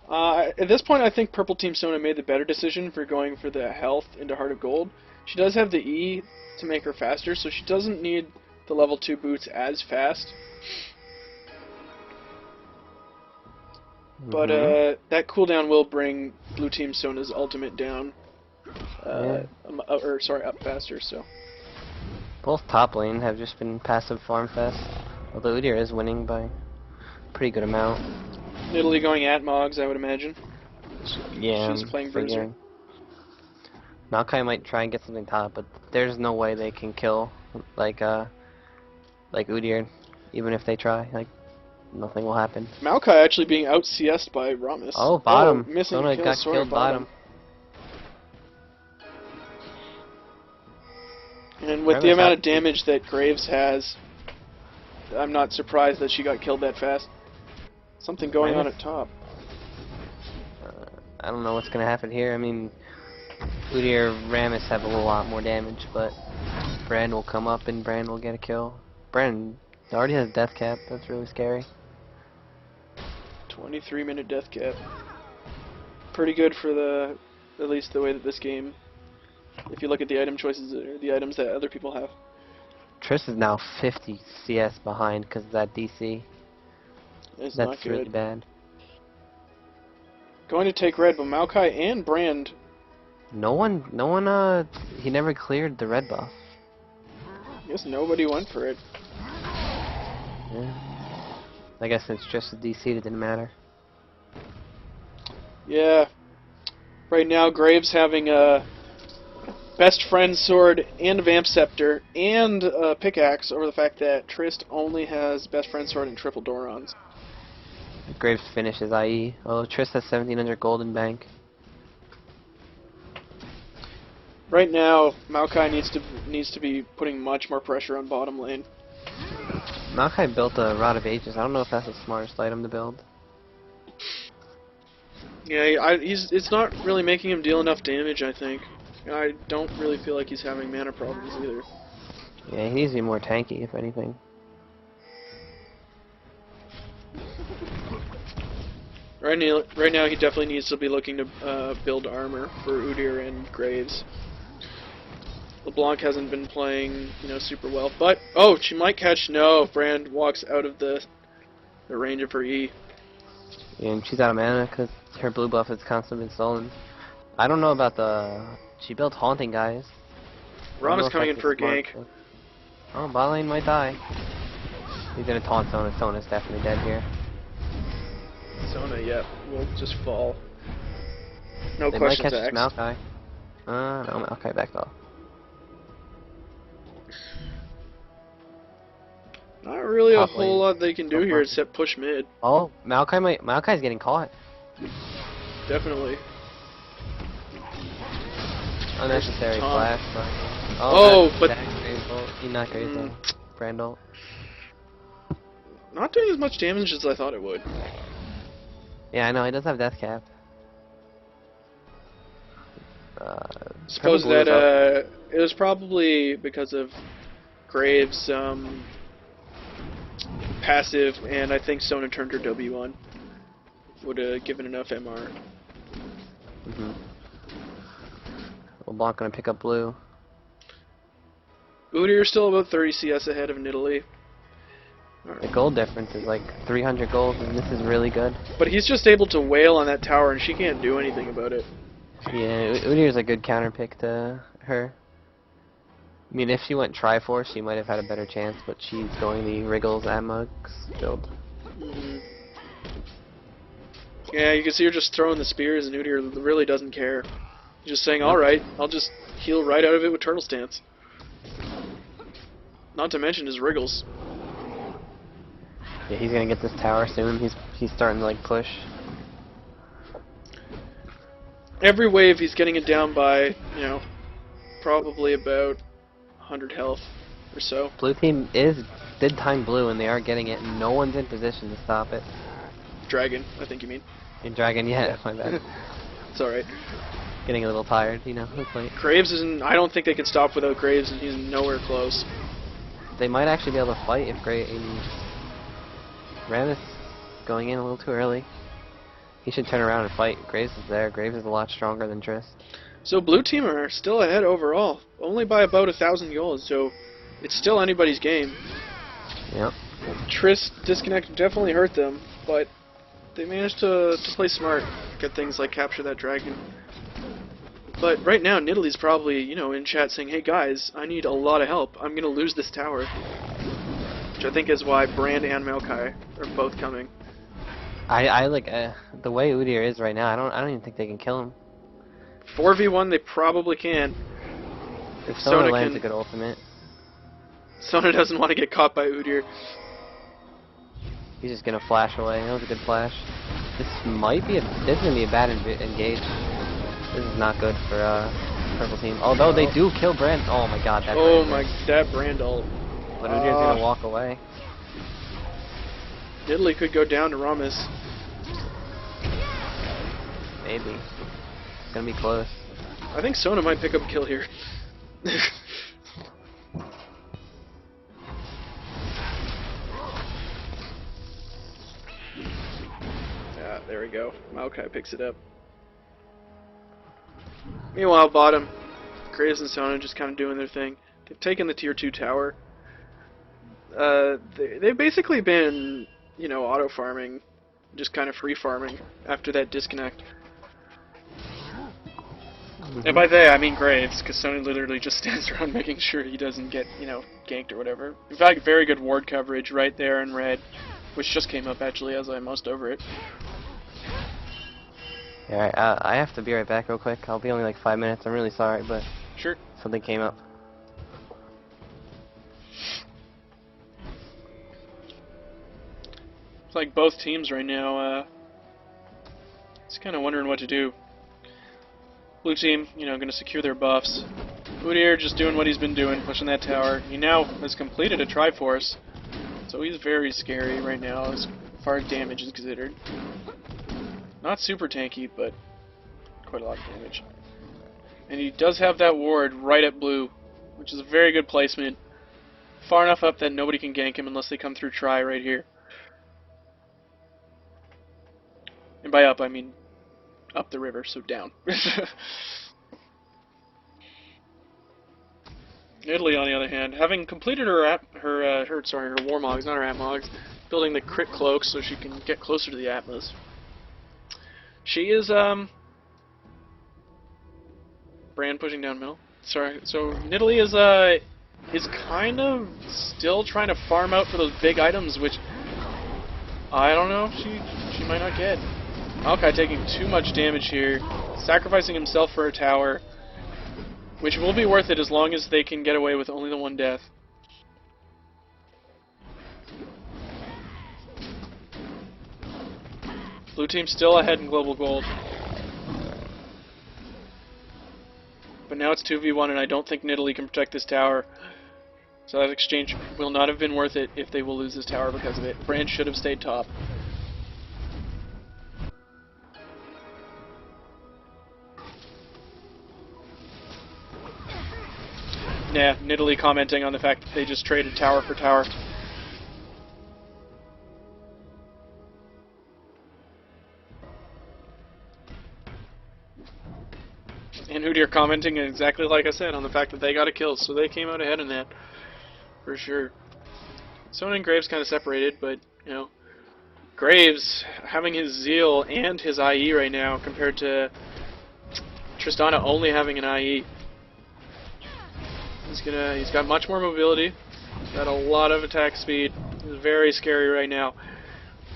At this point, I think purple team Sona made the better decision for going for the health into Heart of Gold. She does have the E to make her faster, so she doesn't need the level 2 boots as fast. But that cooldown will bring blue team Sona's ultimate down, up faster. So both top lane have just been passive farm fest. Although Udyr is winning by a pretty good amount. Nidalee going at Moggs, I would imagine. Yeah, she's playing Bruiser. Maokai might try and get something top, but there's no way they can kill like Udyr, even if they try. Like, nothing will happen. Maokai actually being out CS'd by Ramus. Oh, bottom. Missing Sona kill, got killed bottom. And with the amount of damage that Graves has, I'm not surprised that she got killed that fast. Something going on at top. I don't know what's going to happen here. I mean, Udyr and Ramus have a lot more damage, but Brand will come up and Brand will get a kill. Brand already has death cap. That's really scary. 23-minute death cap. Pretty good for at least the way that this game, if you look at the item choices or the items that other people have. Triss is now 50 CS behind because of that DC. It's That's not good. really bad. Going to take red, but Maokai and Brand. No one, he never cleared the red buff. I guess nobody went for it. Yeah. I guess it's just the DC that didn't matter. Yeah. Right now, Graves having a best friend sword and vamp scepter and a pickaxe over the fact that Trist only has best friend sword and triple Dorons. Graves finishes IE. Oh, Triss has 1700 gold in bank. Right now, Maokai needs to be putting much more pressure on bottom lane. Maokai built a Rod of Ages. I don't know if that's the smartest item to build. Yeah, it's not really making him deal enough damage, I think. And I don't really feel like he's having mana problems either. Yeah, he needs to be more tanky, if anything. Right now, he definitely needs to be looking to build armor for Udyr and Graves. LeBlanc hasn't been playing, super well. But, oh, she might catch. No, Brand walks out of the range of her E. And she's out of mana because her blue buff has constantly been stolen. I don't know about the... She built Haunting, guys. Ram is coming in for a gank. Oh, bot lane might die. He's gonna taunt Sona. Sona's definitely dead here. Sona, yeah, will just fall. No They might questions catch asked. Maokai. No, Maokai backed off. Not really a Top whole lane. lot they can do No here problem. except push mid. Oh, Maokai's getting caught. Definitely. Unnecessary Tom. flash. Oh, but... He's not great though. Brandol. Not doing as much damage as I thought it would. Yeah, I know, he does have death cap. Suppose Purple Blue that is up. it was probably because of Graves' passive, and I think Sona turned her W on. Would have given enough MR. LeBlanc gonna pick up blue. Udyr's still about 30 CS ahead of Nidalee. The gold difference is like 300 gold, and this is really good. But he's just able to wail on that tower, and she can't do anything about it. Yeah, Udyr's a good counter pick to her. I mean, if she went Triforce, she might have had a better chance, but she's going the Wriggles Amux build. Yeah, you can see her just throwing the spears, and Udyr really doesn't care. Just saying, alright, I'll just heal right out of it with Turtle Stance. Not to mention his Wriggles. Yeah, he's gonna get this tower soon. He's starting to like push. Every wave he's getting it down by, probably about 100 health or so. Blue team is big time blue, and they are getting it, and no one's in position to stop it. Dragon, I think you mean. In Dragon, yeah, my bad. It's alright. Getting a little tired, it's like Graves isn't, I don't think they can stop without Graves, and he's nowhere close. they might actually be able to fight if Rammus going in a little too early. He should turn around and fight. Graves is there. Graves is a lot stronger than Triss. So blue team are still ahead overall, only by about 1,000 goals, so it's still anybody's game. Yep. Triss disconnect definitely hurt them, but they managed to play smart, get things like capture that dragon. But right now, Nidalee's probably, in chat saying, hey guys, I need a lot of help. I'm going to lose this tower. Which I think is why Brand and Maokai are both coming. I like the way Udyr is right now. I don't even think they can kill him. 4v1, they probably can. If Sona lands a good ultimate. Sona doesn't want to get caught by Udyr. He's just gonna flash away. That was a good flash. This is gonna be a bad engage. This is not good for purple team. Although they do kill Brand. Oh my god, that Brand ult. But Udyr's gonna walk away. Nidalee could go down to Rammus. Maybe. It's gonna be close. I think Sona might pick up a kill here. Yeah, there we go. Maokai picks it up. Meanwhile, bottom, Kratos and Sona just kind of doing their thing. They've taken the tier 2 tower. They've basically been, auto farming, just kind of free farming after that disconnect. And by they, I mean Graves, because Sona literally just stands around making sure he doesn't get, ganked or whatever. In fact, very good ward coverage right there in red, which just came up actually as I moused over it. Alright, I have to be right back real quick. I'll be only like 5 minutes. I'm really sorry, but Sure. something came up. It's like both teams right now, just kind of wondering what to do. Blue team, going to secure their buffs. Udyr just doing what he's been doing, pushing that tower. He now has completed a Triforce, so he's very scary right now as far as damage is considered. Not super tanky, but quite a lot of damage. And he does have that ward right at blue, which is a very good placement. Far enough up that nobody can gank him unless they come through try right here. And by up, I mean up the river, so down. Italy, on the other hand, having completed her warmogs, not her atmogs, building the crit cloak so she can get closer to the Atlas. She is Brand pushing down middle. Sorry, so Italy is kind of still trying to farm out for those big items, which I don't know. She might not get. Maokai taking too much damage here, sacrificing himself for a tower, which will be worth it as long as they can get away with only the one death. Blue team still ahead in global gold. But now it's 2v1 and I don't think Nidalee can protect this tower. So that exchange will not have been worth it if they will lose this tower because of it. Brand should have stayed top. Nah, Nidalee commenting on the fact that they just traded tower for tower. And Udyr commenting exactly like I said on the fact that they got a kill, so they came out ahead in that, for sure. Sona and Graves kind of separated, but, you know, Graves having his Zeal and his IE right now compared to Tristana only having an IE. He's got much more mobility, got a lot of attack speed. He's very scary right now.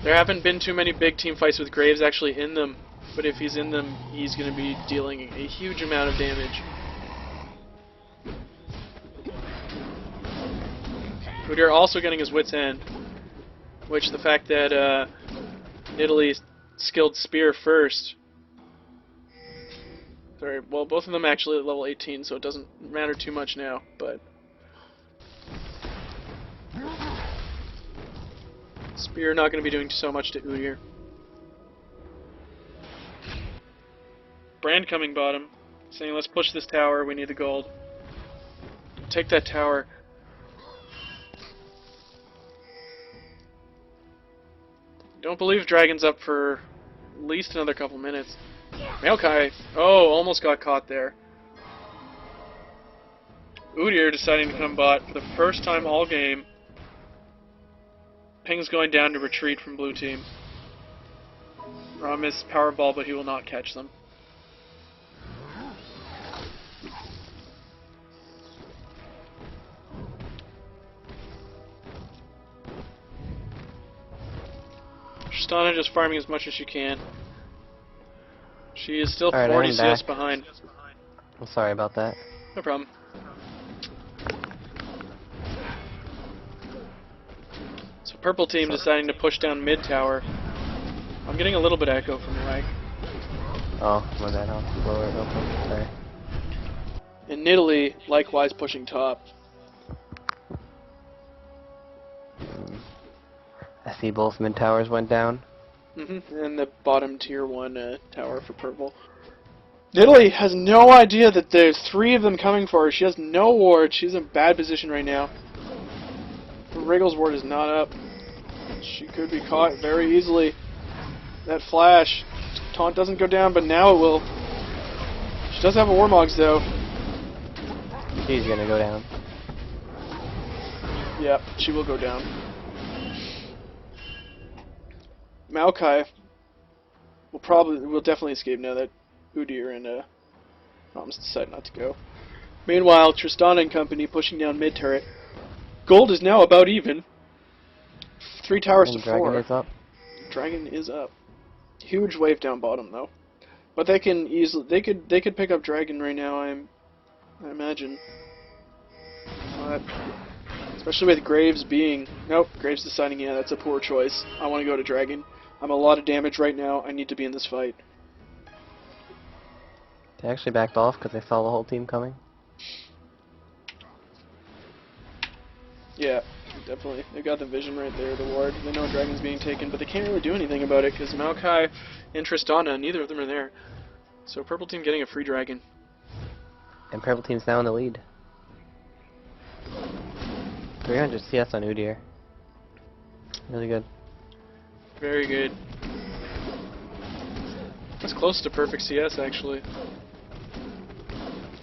There haven't been too many big team fights with Graves actually in them, but if he's in them, he's going to be dealing a huge amount of damage. Udyr also getting his wit's end, which the fact that Nidalee skilled Spear first. Sorry, well, both of them actually at level 18, so it doesn't matter too much now, but Spear not going to be doing so much to Udyr. Brand coming bottom, saying let's push this tower, we need the gold. Take that tower. Don't believe Dragon's up for at least another couple minutes. Maokai, oh, almost got caught there. Udyr deciding to come bot for the first time all game. Ping's going down to retreat from blue team. Ram is powerball, but he will not catch them. Tristana just farming as much as she can. She is still 40 CS behind. I'm sorry about that. No problem. So purple team deciding to push down mid tower. I'm getting a little bit of echo from the lag. Oh, my bad. I'll lower it up. Sorry. And Nidalee likewise pushing top. I see both mid towers went down. And the bottom tier 1 tower for purple. Nidalee has no idea that there's 3 of them coming for her. She has no ward. She's in a bad position right now. Wriggle's ward is not up. She could be caught very easily. That flash. Taunt doesn't go down, but now it will. She does have a Warmogs though. She's gonna go down. Yep, she will go down. Maokai will definitely escape now that Udyr and Rams decide not to go. Meanwhile, Tristana and company pushing down mid turret. Gold is now about even. 3 towers to 4. Dragon is up. Dragon is up. Huge wave down bottom though. But they can easily they could pick up Dragon right now, I imagine. But especially with Graves being nope, Graves deciding, yeah, that's a poor choice. I want to go to Dragon. I'm a lot of damage right now. I need to be in this fight. They actually backed off because they saw the whole team coming. Yeah, definitely. They got the vision right there, the ward. They know Dragon's being taken, but they can't really do anything about it because Maokai and Tristana, neither of them are there. So purple team getting a free Dragon. And purple team's now in the lead. 300 CS on Udyr. Really good. Very good. That's close to perfect CS, actually.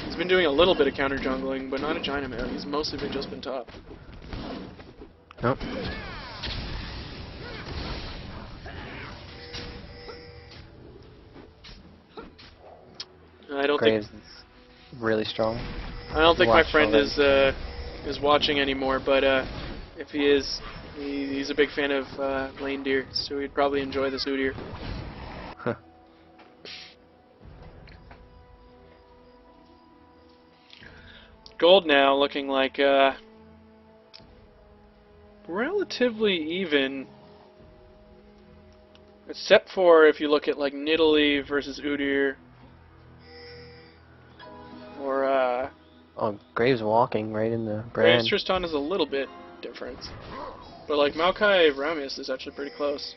He's been doing a little bit of counter jungling, but not a giant amount. He's mostly just been top. Nope. I don't Graves think is really strong. I don't think my Watched friend already. is watching anymore, but if he is, he's a big fan of lane deer, so he'd probably enjoy this Udyr. Huh. Gold now looking like relatively even, except for if you look at like Nidalee versus Udyr, or Oh, Graves walking right in the Graves brand. Tristan is a little bit different, but like Maokai Ramius is actually pretty close.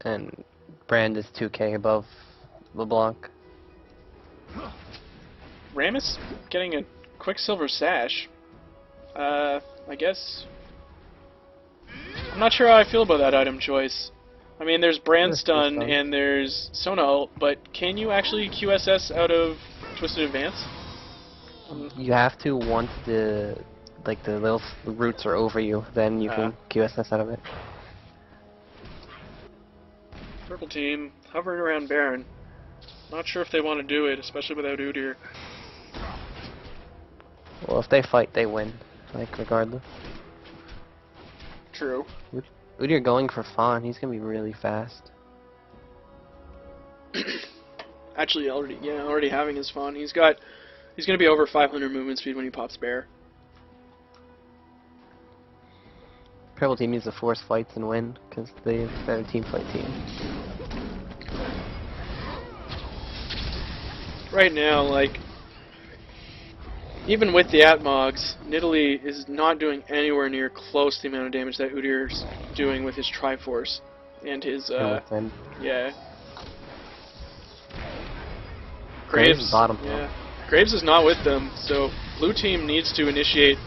And brand is 2k above LeBlanc. Rammus getting a Quicksilver Sash. I guess. I'm not sure how I feel about that item choice. I mean, there's Brand That's pretty Stun fun. and there's Sona ult, but can you actually QSS out of Twisted Advance? You have to once the little roots are over you, then you can QSS out of it. Purple team hovering around Baron. Not sure if they want to do it, especially without Udyr. Well, if they fight, they win. Like regardless. True. Udyr going for Fawn, he's gonna be really fast. Actually, already having his Fawn. He's gonna be over 500 movement speed when he pops Bear. Purple team needs to force fights and win, because they're a better team fight team. Right now, like, even with the Atmogs, Nidalee is not doing anywhere near close to the amount of damage that Udyr's doing with his Triforce and his, And with them. yeah. Graves is bottom. Yeah. Graves is not with them, so blue team needs to initiate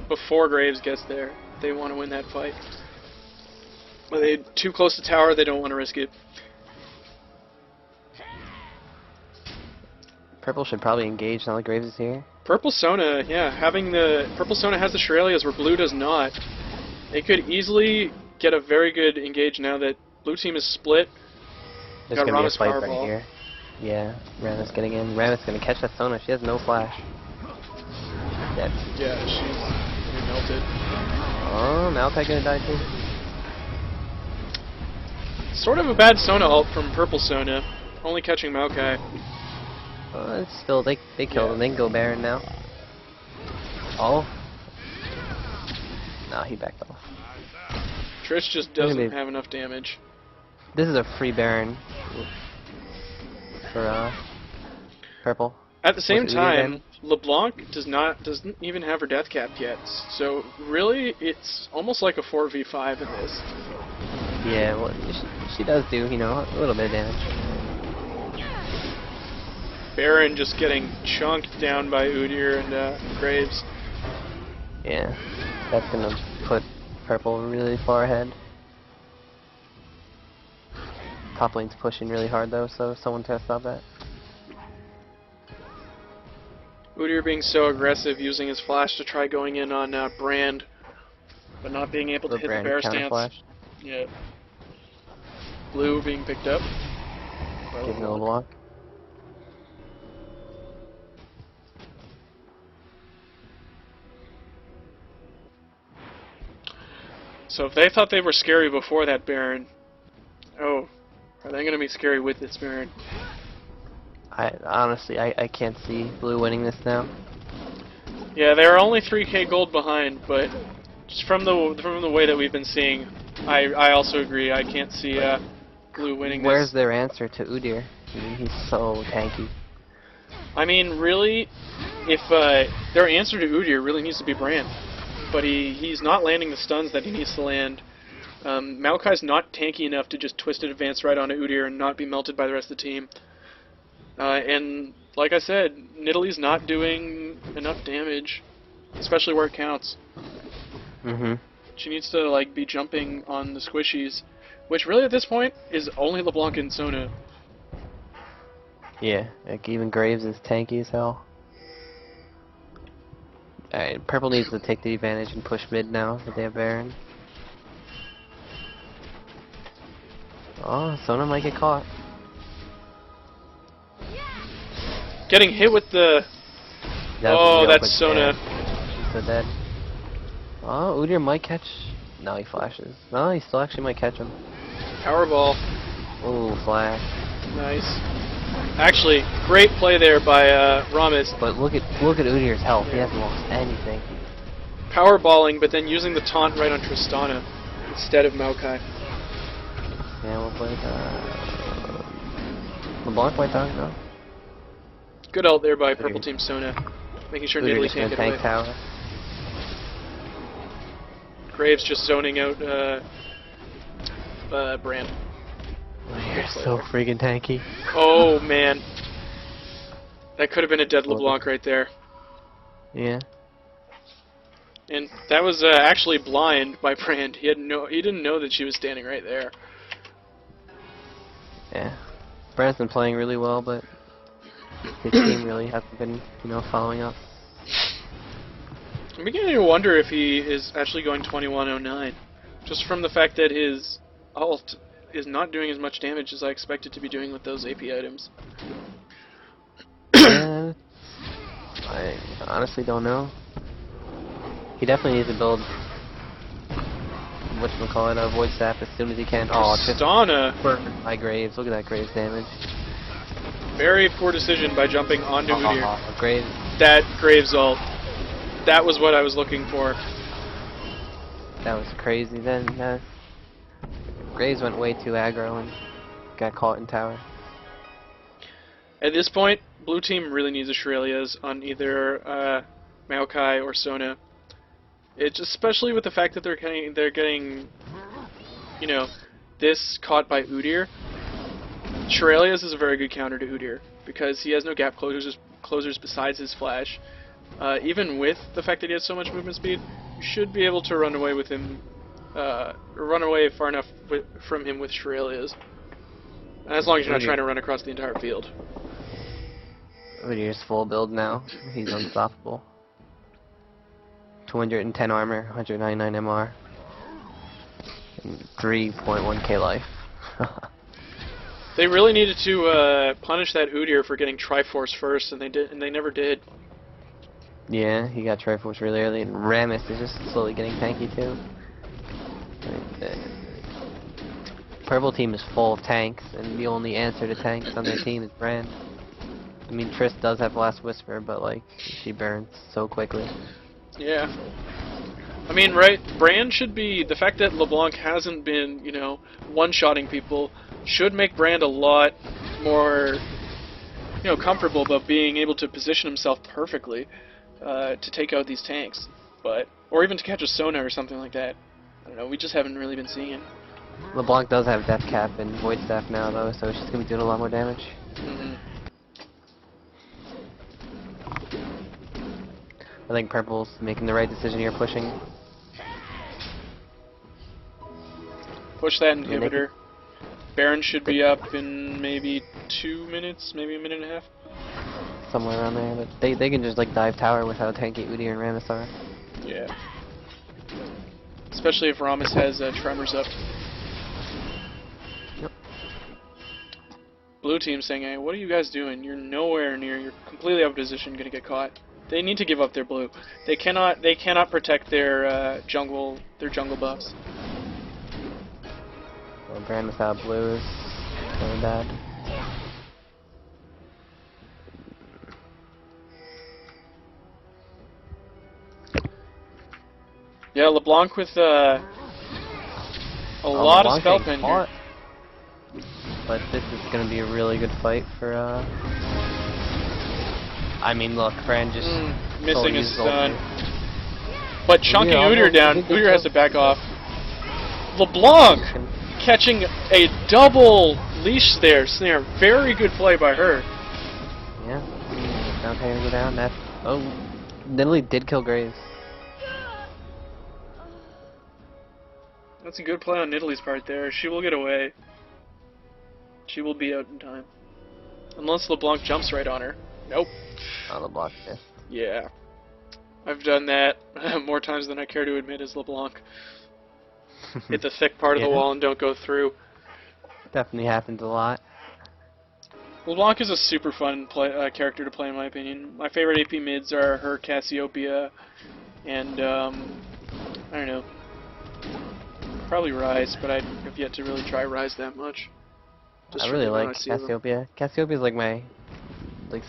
before Graves gets there. If they want to win that fight. But they're too close to tower, they don't want to risk it. Purple should probably engage now that Graves is here. Purple Sona, yeah, Purple Sona has the Shurelya's where blue does not. They could easily get a very good engage now that blue team is split. There's Got gonna be a Rama's fight right Powerball. here. Yeah, Rama's getting in. Rama's gonna catch that Sona. She has no flash. Dead. Yeah, she's getting melted. Oh, Maokai gonna die too. Sort of a bad Sona ult from Purple Sona, only catching Maokai. It's still, they killed him. They can go Baron now. Oh. No, he backed off. Trish just doesn't have enough damage. This is a free Baron for Purple. At the same With Udyr time, then. LeBlanc doesn't even have her death cap yet. So really, it's almost like a 4v5 in this. Yeah, well, she does do, you know, a little bit of damage. Baron just getting chunked down by Udyr and Graves. Yeah, that's gonna put Purple really far ahead. Top lane's pushing really hard though, so someone's gotta stop that. Udyr being so aggressive, using his flash to try going in on Brand, but not being able to hit the Brand bear counter stance. flash. Yeah. Blue being picked up. Give no block. So if they thought they were scary before that Baron, oh, are they going to be scary with this Baron? Honestly, I can't see blue winning this now. Yeah, they're only 3k gold behind, but just from the way that we've been seeing, I also agree. I can't see blue winning Where's this. their answer to Udyr? I mean, he's so tanky. I mean, really, if their answer to Udyr really needs to be Brand, but he's not landing the stuns that he needs to land. Maokai's not tanky enough to just twisted advance right onto Udyr and not be melted by the rest of the team. And like I said, Nidalee's not doing enough damage, especially where it counts. She needs to like be jumping on the squishies, which really at this point is only LeBlanc and Sona. Yeah, like even Graves is tanky as hell. Alright, purple needs to take the advantage and push mid now that they have Baron. Oh, Sona might get caught. Getting hit with the... Oh, that's Sona. She's so dead. Oh, Udyr might catch... No, he flashes. No, he still actually might catch him. Powerball. Ooh, flash. Nice. Actually, great play there by Ramis. But look at Udyr's health. He hasn't lost anything. Powerballing, but then using the taunt right on Tristana instead of Maokai. Yeah, we'll play LeBlanc might die though. Good ult there by Purple Team Sona, making sure Udyr Nidalee just can't gonna get away. tank tower. Graves just zoning out Brand. You're so freaking tanky. Oh man, that could have been a dead LeBlanc right there. Yeah. And that was actually blind by Brand. He didn't know that she was standing right there. Yeah. Brand's been playing really well, but his team really hasn't been, following up. I'm beginning to wonder if he is actually going 2109, just from the fact that his ult is not doing as much damage as I expected to be doing with those AP items. Yeah, I honestly don't know. He definitely needs to build whatchamacallit, a Void Staff as soon as he can. Oh, Tristana! My Graves, look at that Graves damage. Very poor decision by jumping onto Udyr. Graves. That Graves ult. That was what I was looking for. That was crazy then. Graves went way too aggro and got caught in tower. At this point, blue team really needs a Shurelya's on either Maokai or Sona. It's especially with the fact that they're getting, this caught by Udyr. Shurelya's is a very good counter to Udyr because he has no gap closers besides his flash. Even with the fact that he has so much movement speed, you should be able to run away with him, run away far enough from him with Shurelya's. As long as you're not trying to run across the entire field. Udyr's full build now. He's unstoppable. 210 armor, 199 MR, and 3.1k life. They really needed to punish that Udyr for getting Triforce first, and they never did. Yeah, he got Triforce really early, and Ramis is just slowly getting tanky too. Purple team is full of tanks, and the only answer to tanks on their team is Brand. I mean, Triss does have Last Whisper, but like, she burns so quickly. Yeah. I mean, right, Brand should be, the fact that LeBlanc hasn't been, one-shotting people should make Brand a lot more, comfortable about being able to position himself perfectly to take out these tanks. Or even to catch a Sona or something like that. I don't know, we just haven't really been seeing it. LeBlanc does have Death Cap and Void Staff now, though, so she's going to be doing a lot more damage. I think Purple's making the right decision here, pushing. Push that inhibitor. Baron should be up in maybe 2 minutes, maybe a minute and a half. Somewhere around there, but they can just like dive tower with how tanky Udyr and Ramis are. Yeah. Especially if Ramis has Tremors up. Yep. Blue team saying, "Hey, what are you guys doing? You're nowhere near. You're completely out of position. Gonna get caught." They need to give up their blue. They cannot protect their jungle buffs. Well, Brand without blue is really bad. Yeah, LeBlanc with a lot of Spellbender. But this is going to be a really good fight for, I mean, look, Brand just missing his stun. But chunking Udyr down, Udyr has to back off. LeBlanc catching a double leash snare. Very good play by her. Down Tengu go down. That's Nidalee did kill Graves. That's a good play on Nidalee's part there. She will get away. She will be out in time. Unless LeBlanc jumps right on her. Nope. Oh, LeBlanc missed. Yeah. I've done that more times than I care to admit as LeBlanc. Hit the thick part of the wall and don't go through. Definitely happens a lot. LeBlanc is a super fun character to play in my opinion. My favorite AP mids are her Cassiopeia and, I don't know, probably Rise, but I have yet to really try Rise that much. Just I really from like Cassiopeia. Cassiopeia is like my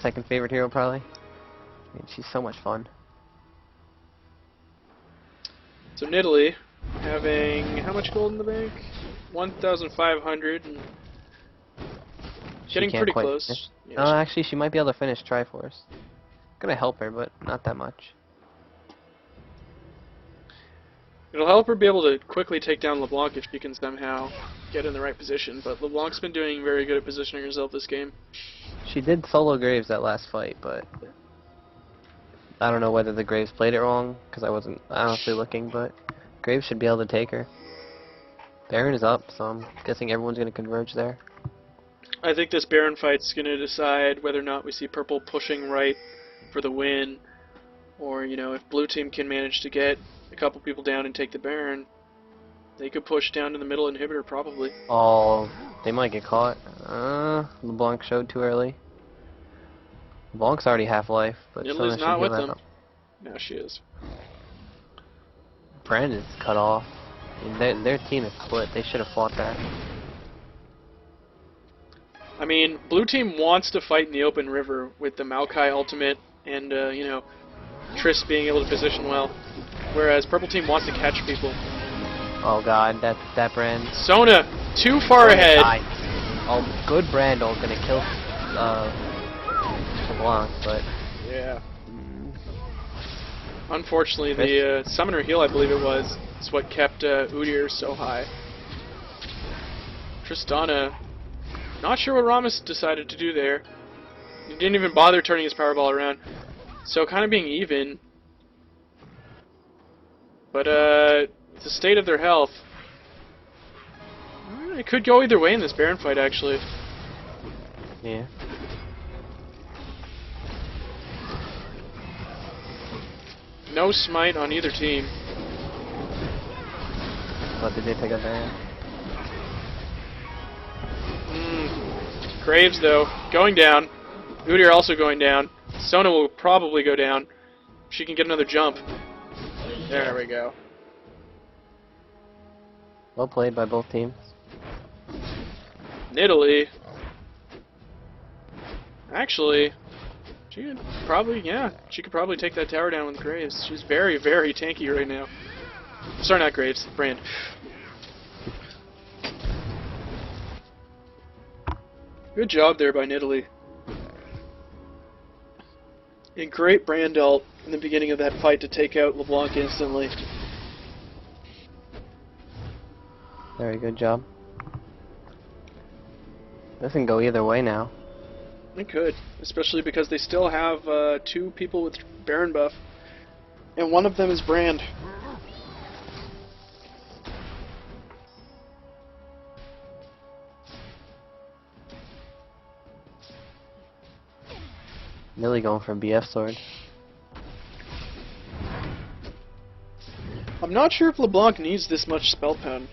second favorite hero probably. I mean, she's so much fun. So Nidalee, having how much gold in the bank? 1,500. Getting pretty close. Yeah, no, actually, she might be able to finish Triforce. Gonna help her, but not that much. It'll help her be able to quickly take down LeBlanc if she can somehow get in the right position. But LeBlanc's been doing very good at positioning herself this game. She did solo Graves that last fight, but I don't know whether the Graves played it wrong, because I wasn't honestly looking, but Graves should be able to take her. Baron is up, so I'm guessing everyone's going to converge there. I think this Baron fight's going to decide whether or not we see purple pushing right for the win, or, you know, if blue team can manage to get a couple people down and take the Baron, they could push down to the middle inhibitor probably. Oh, they might get caught. LeBlanc showed too early. LeBlanc's already half-life, but Nidalee's Sona not should with heal them. that. Now she is. Brandon's cut off. I mean, their team is split. They should have fought that. I mean, blue team wants to fight in the open river with the Maokai ultimate and, you know, Triss being able to position well, whereas purple team wants to catch people. Oh god, that Brand. Sona, too far ahead. Died. Oh, good Brandel gonna kill LeBlanc, but yeah. Unfortunately, the summoner heal, I believe it was, is what kept Udyr so high. Tristana, not sure what Rammus decided to do there. He didn't even bother turning his power ball around. So kind of being even. But the state of their health, it could go either way in this Baron fight, actually. yeah. No smite on either team. But did they take a Baron? Graves, though, going down. Udyr also going down. Sona will probably go down. She can get another jump. There we go. Well played by both teams. Nidalee. Actually, she could probably, she could probably take that tower down with Graves. She's very, very tanky right now. Sorry, not Graves, Brand. Good job there by Nidalee. A great Brand ult in the beginning of that fight to take out LeBlanc instantly. Very good job. This can go either way now. It could, especially because they still have two people with Baron buff, and one of them is Brand. Really going for a BF sword. I'm not sure if LeBlanc needs this much spell pen.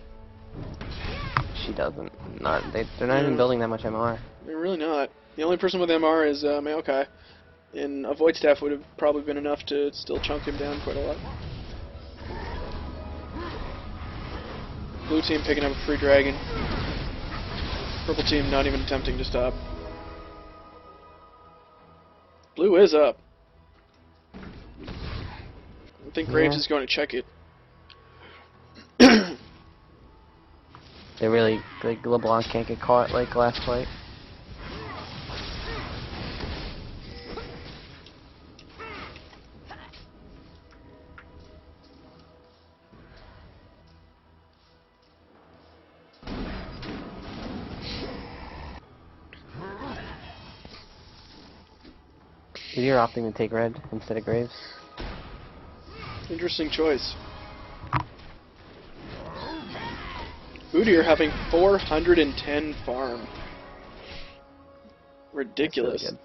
She doesn't. They're not even building that much MR. They're really not. The only person with MR is Maokai, and a Void Staff would have probably been enough to still chunk him down quite a lot. Blue team picking up a free dragon. Purple team not even attempting to stop. Blue is up. I think Graves is going to check it. They really, like, LeBlanc can't get caught like last fight. You're opting to take red instead of Graves. Interesting choice. Udyr having 410 farm. Ridiculous. That's really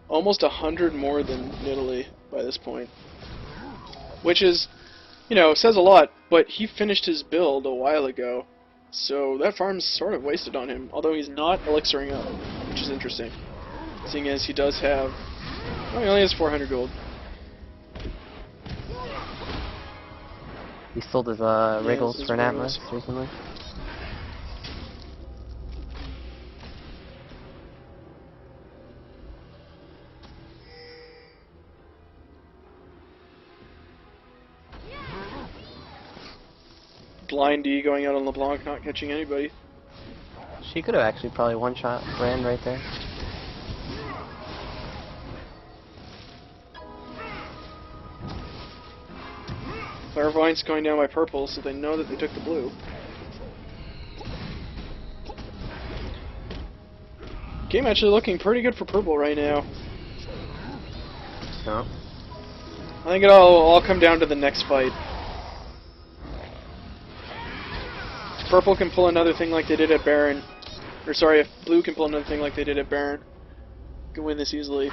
Almost 100 more than Nidalee by this point. Which is, you know, says a lot, but he finished his build a while ago. So that farm's sort of wasted on him, although he's not elixiring up, which is interesting. Seeing as he does have... Oh, he only has 400 gold. He sold his Wriggles his for an Wriggles. Atlas recently. Blind D going out on LeBlanc, not catching anybody. She could have actually probably one-shot Brand right there. Clairvoyant's going down by purple, so they know that they took the blue. Game actually looking pretty good for purple right now. So, I think it'll all come down to the next fight. If purple can pull another thing like they did at Baron, or sorry, if blue can pull another thing like they did at Baron, can win this easily.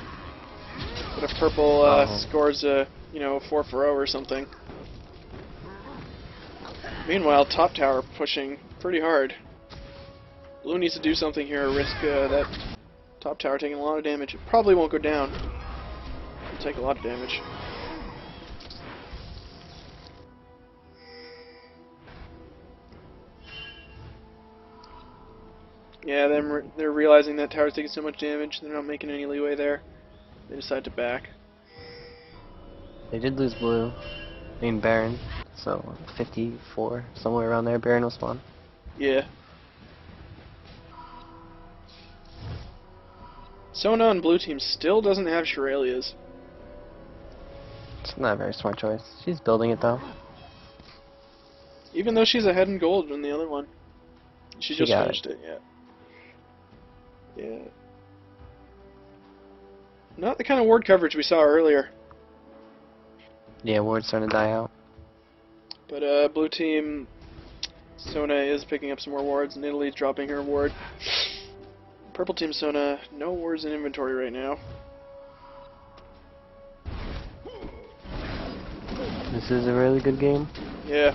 But if purple scores a, you know, 4-0 or something. Meanwhile, top tower pushing pretty hard. Blue needs to do something here, risk that top tower taking a lot of damage. It probably won't go down. It'll take a lot of damage. Yeah, they're realizing that tower's taking so much damage, they're not making any leeway there. They decide to back. they did lose blue. I mean Baron. So 54, somewhere around there, Baron will spawn. Yeah. Sona on blue team still doesn't have Shirelias. It's not a very smart choice. She's building it though. Even though she's ahead in gold in the other one. She just got finished it, yeah. Yeah. Not the kind of ward coverage we saw earlier. Yeah, ward's starting to die out. But blue team, Sona is picking up some more wards, and Italy's dropping her ward. Purple team Sona, no wards in inventory right now. This is a really good game. Yeah.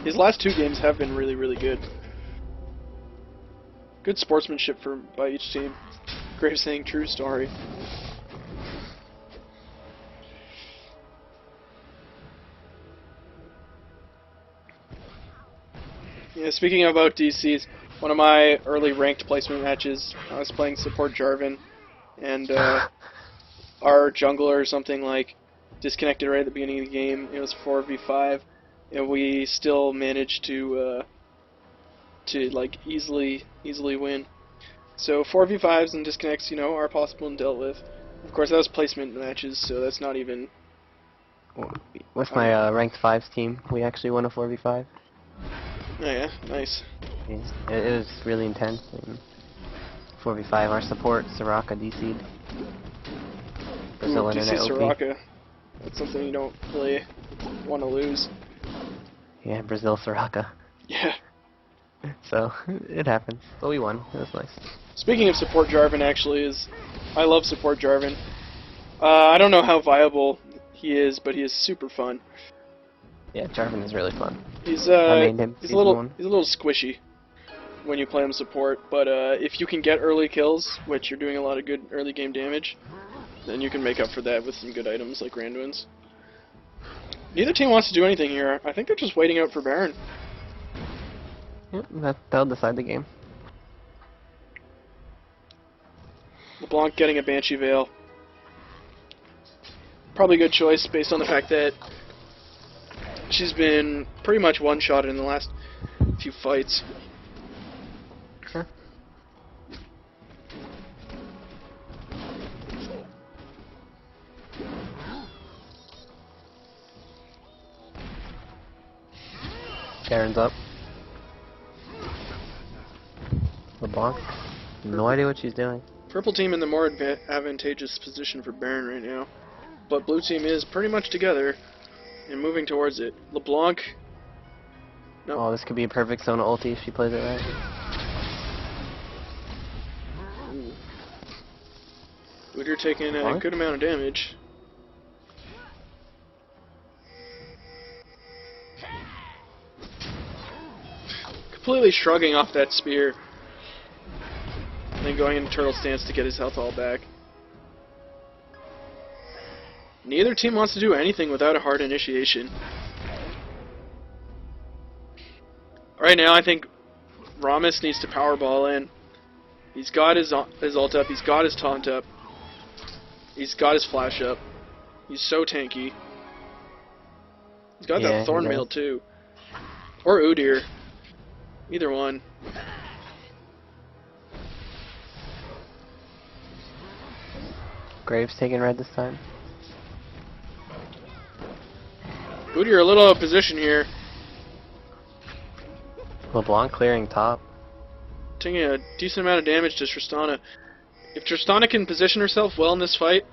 His last two games have been really, really good. Good sportsmanship by each team. Graves saying true story. Yeah, speaking about DCs, one of my early ranked placement matches, I was playing support Jarvan, and our jungler or something like disconnected right at the beginning of the game. It was 4v5, and we still managed to like easily win. So 4v5s and disconnects, you know, are possible and dealt with. Of course, that was placement matches, so that's not even. With my ranked 5s team, we actually won a 4v5. Oh yeah, nice. It was really intense. And 4v5, our support, Soraka DC'd. Brazil Ooh, Internet DC OP. Soraka. That's something you don't really want to lose. Yeah, Brazil Soraka. Yeah. So, it happens. But we won. It was nice. Speaking of support Jarvan, actually, I love support Jarvan. I don't know how viable he is, but he is super fun. Yeah, Jarvan is really fun. He's I made him he's a season little 1. he's a little squishy when you play him support, but if you can get early kills, which you're doing a lot of good early game damage, then you can make up for that with some good items like Randuin's. Neither team wants to do anything here. I think they're just waiting out for Baron. Yep, that'll decide the game. LeBlanc getting a Banshee Veil. Probably a good choice based on the fact that she's been pretty much one-shotted in the last few fights. Sure. Karen's up. LeBlanc. No idea what she's doing. Purple team in the more advantageous position for Baron right now, but blue team is pretty much together and moving towards it. LeBlanc. No. Oh, this could be a perfect Sona ulti if she plays it right. Udyr taking a good amount of damage. Completely shrugging off that spear. And then going into turtle stance to get his health all back. Neither team wants to do anything without a hard initiation. Right now I think Rammus needs to powerball in. He's got his ult up, he's got his taunt up. He's got his flash up. He's so tanky. He's got that thorn mail too. Or Udyr. Either one. Graves taking red this time. Udyr a little out of position here. LeBlanc clearing top. Taking a decent amount of damage to Tristana. If Tristana can position herself well in this fight,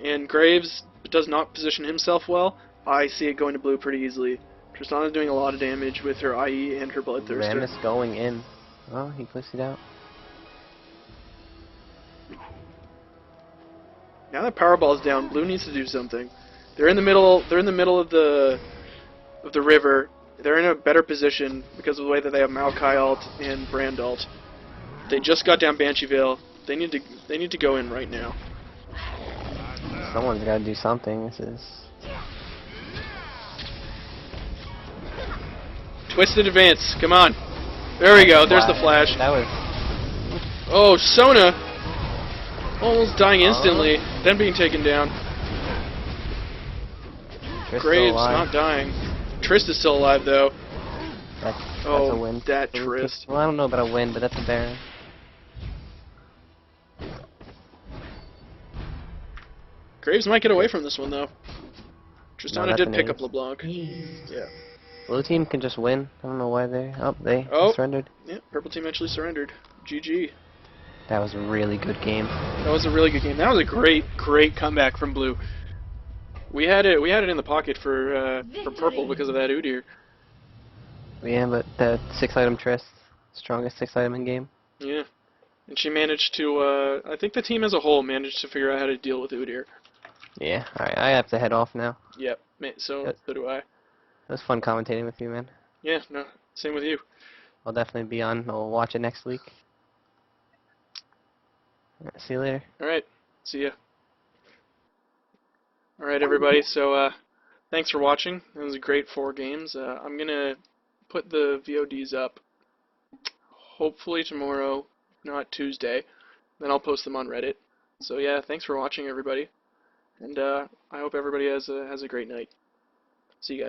and Graves does not position himself well, I see it going to blue pretty easily. Tristana's doing a lot of damage with her IE and her Bloodthirster. Rammus going in. Oh, he pushed it out. Now that Powerball's down, blue needs to do something. They're in the middle. They're in the middle of the river. They're in a better position because of the way that they have Maokai ult and Brand ult. They just got down Banshee Veil. They need to go in right now. Someone's got to do something. This is Twisted advance. Come on. There we go. There's the flash. That was. Oh, Sona almost dying instantly, then being taken down. Graves not dying. Trist is still alive though. That's a win. That Trist. Well, I don't know about a win, but that's a Baron. Graves might get away from this one though. Tristana did pick up LeBlanc. Yeah. Blue team can just win. I don't know why they surrendered. Yeah, purple team actually surrendered. GG. That was a really good game. That was a really good game. That was a great comeback from blue. We had it in the pocket for purple because of that Udyr. Yeah, but the 6-item Trist, strongest 6-item in game. Yeah. And she managed to, I think the team as a whole managed to figure out how to deal with Udyr. Yeah, alright, I have to head off now. Yep, so do I. It was fun commentating with you, man. Yeah, no, same with you. I'll definitely be on. I'll watch it next week. See you later. Alright, see ya. Alright, everybody, so, thanks for watching. It was a great 4 games. I'm gonna put the VODs up hopefully tomorrow, if not Tuesday. Then I'll post them on Reddit. So yeah, thanks for watching, everybody. And I hope everybody has a great night. See you guys.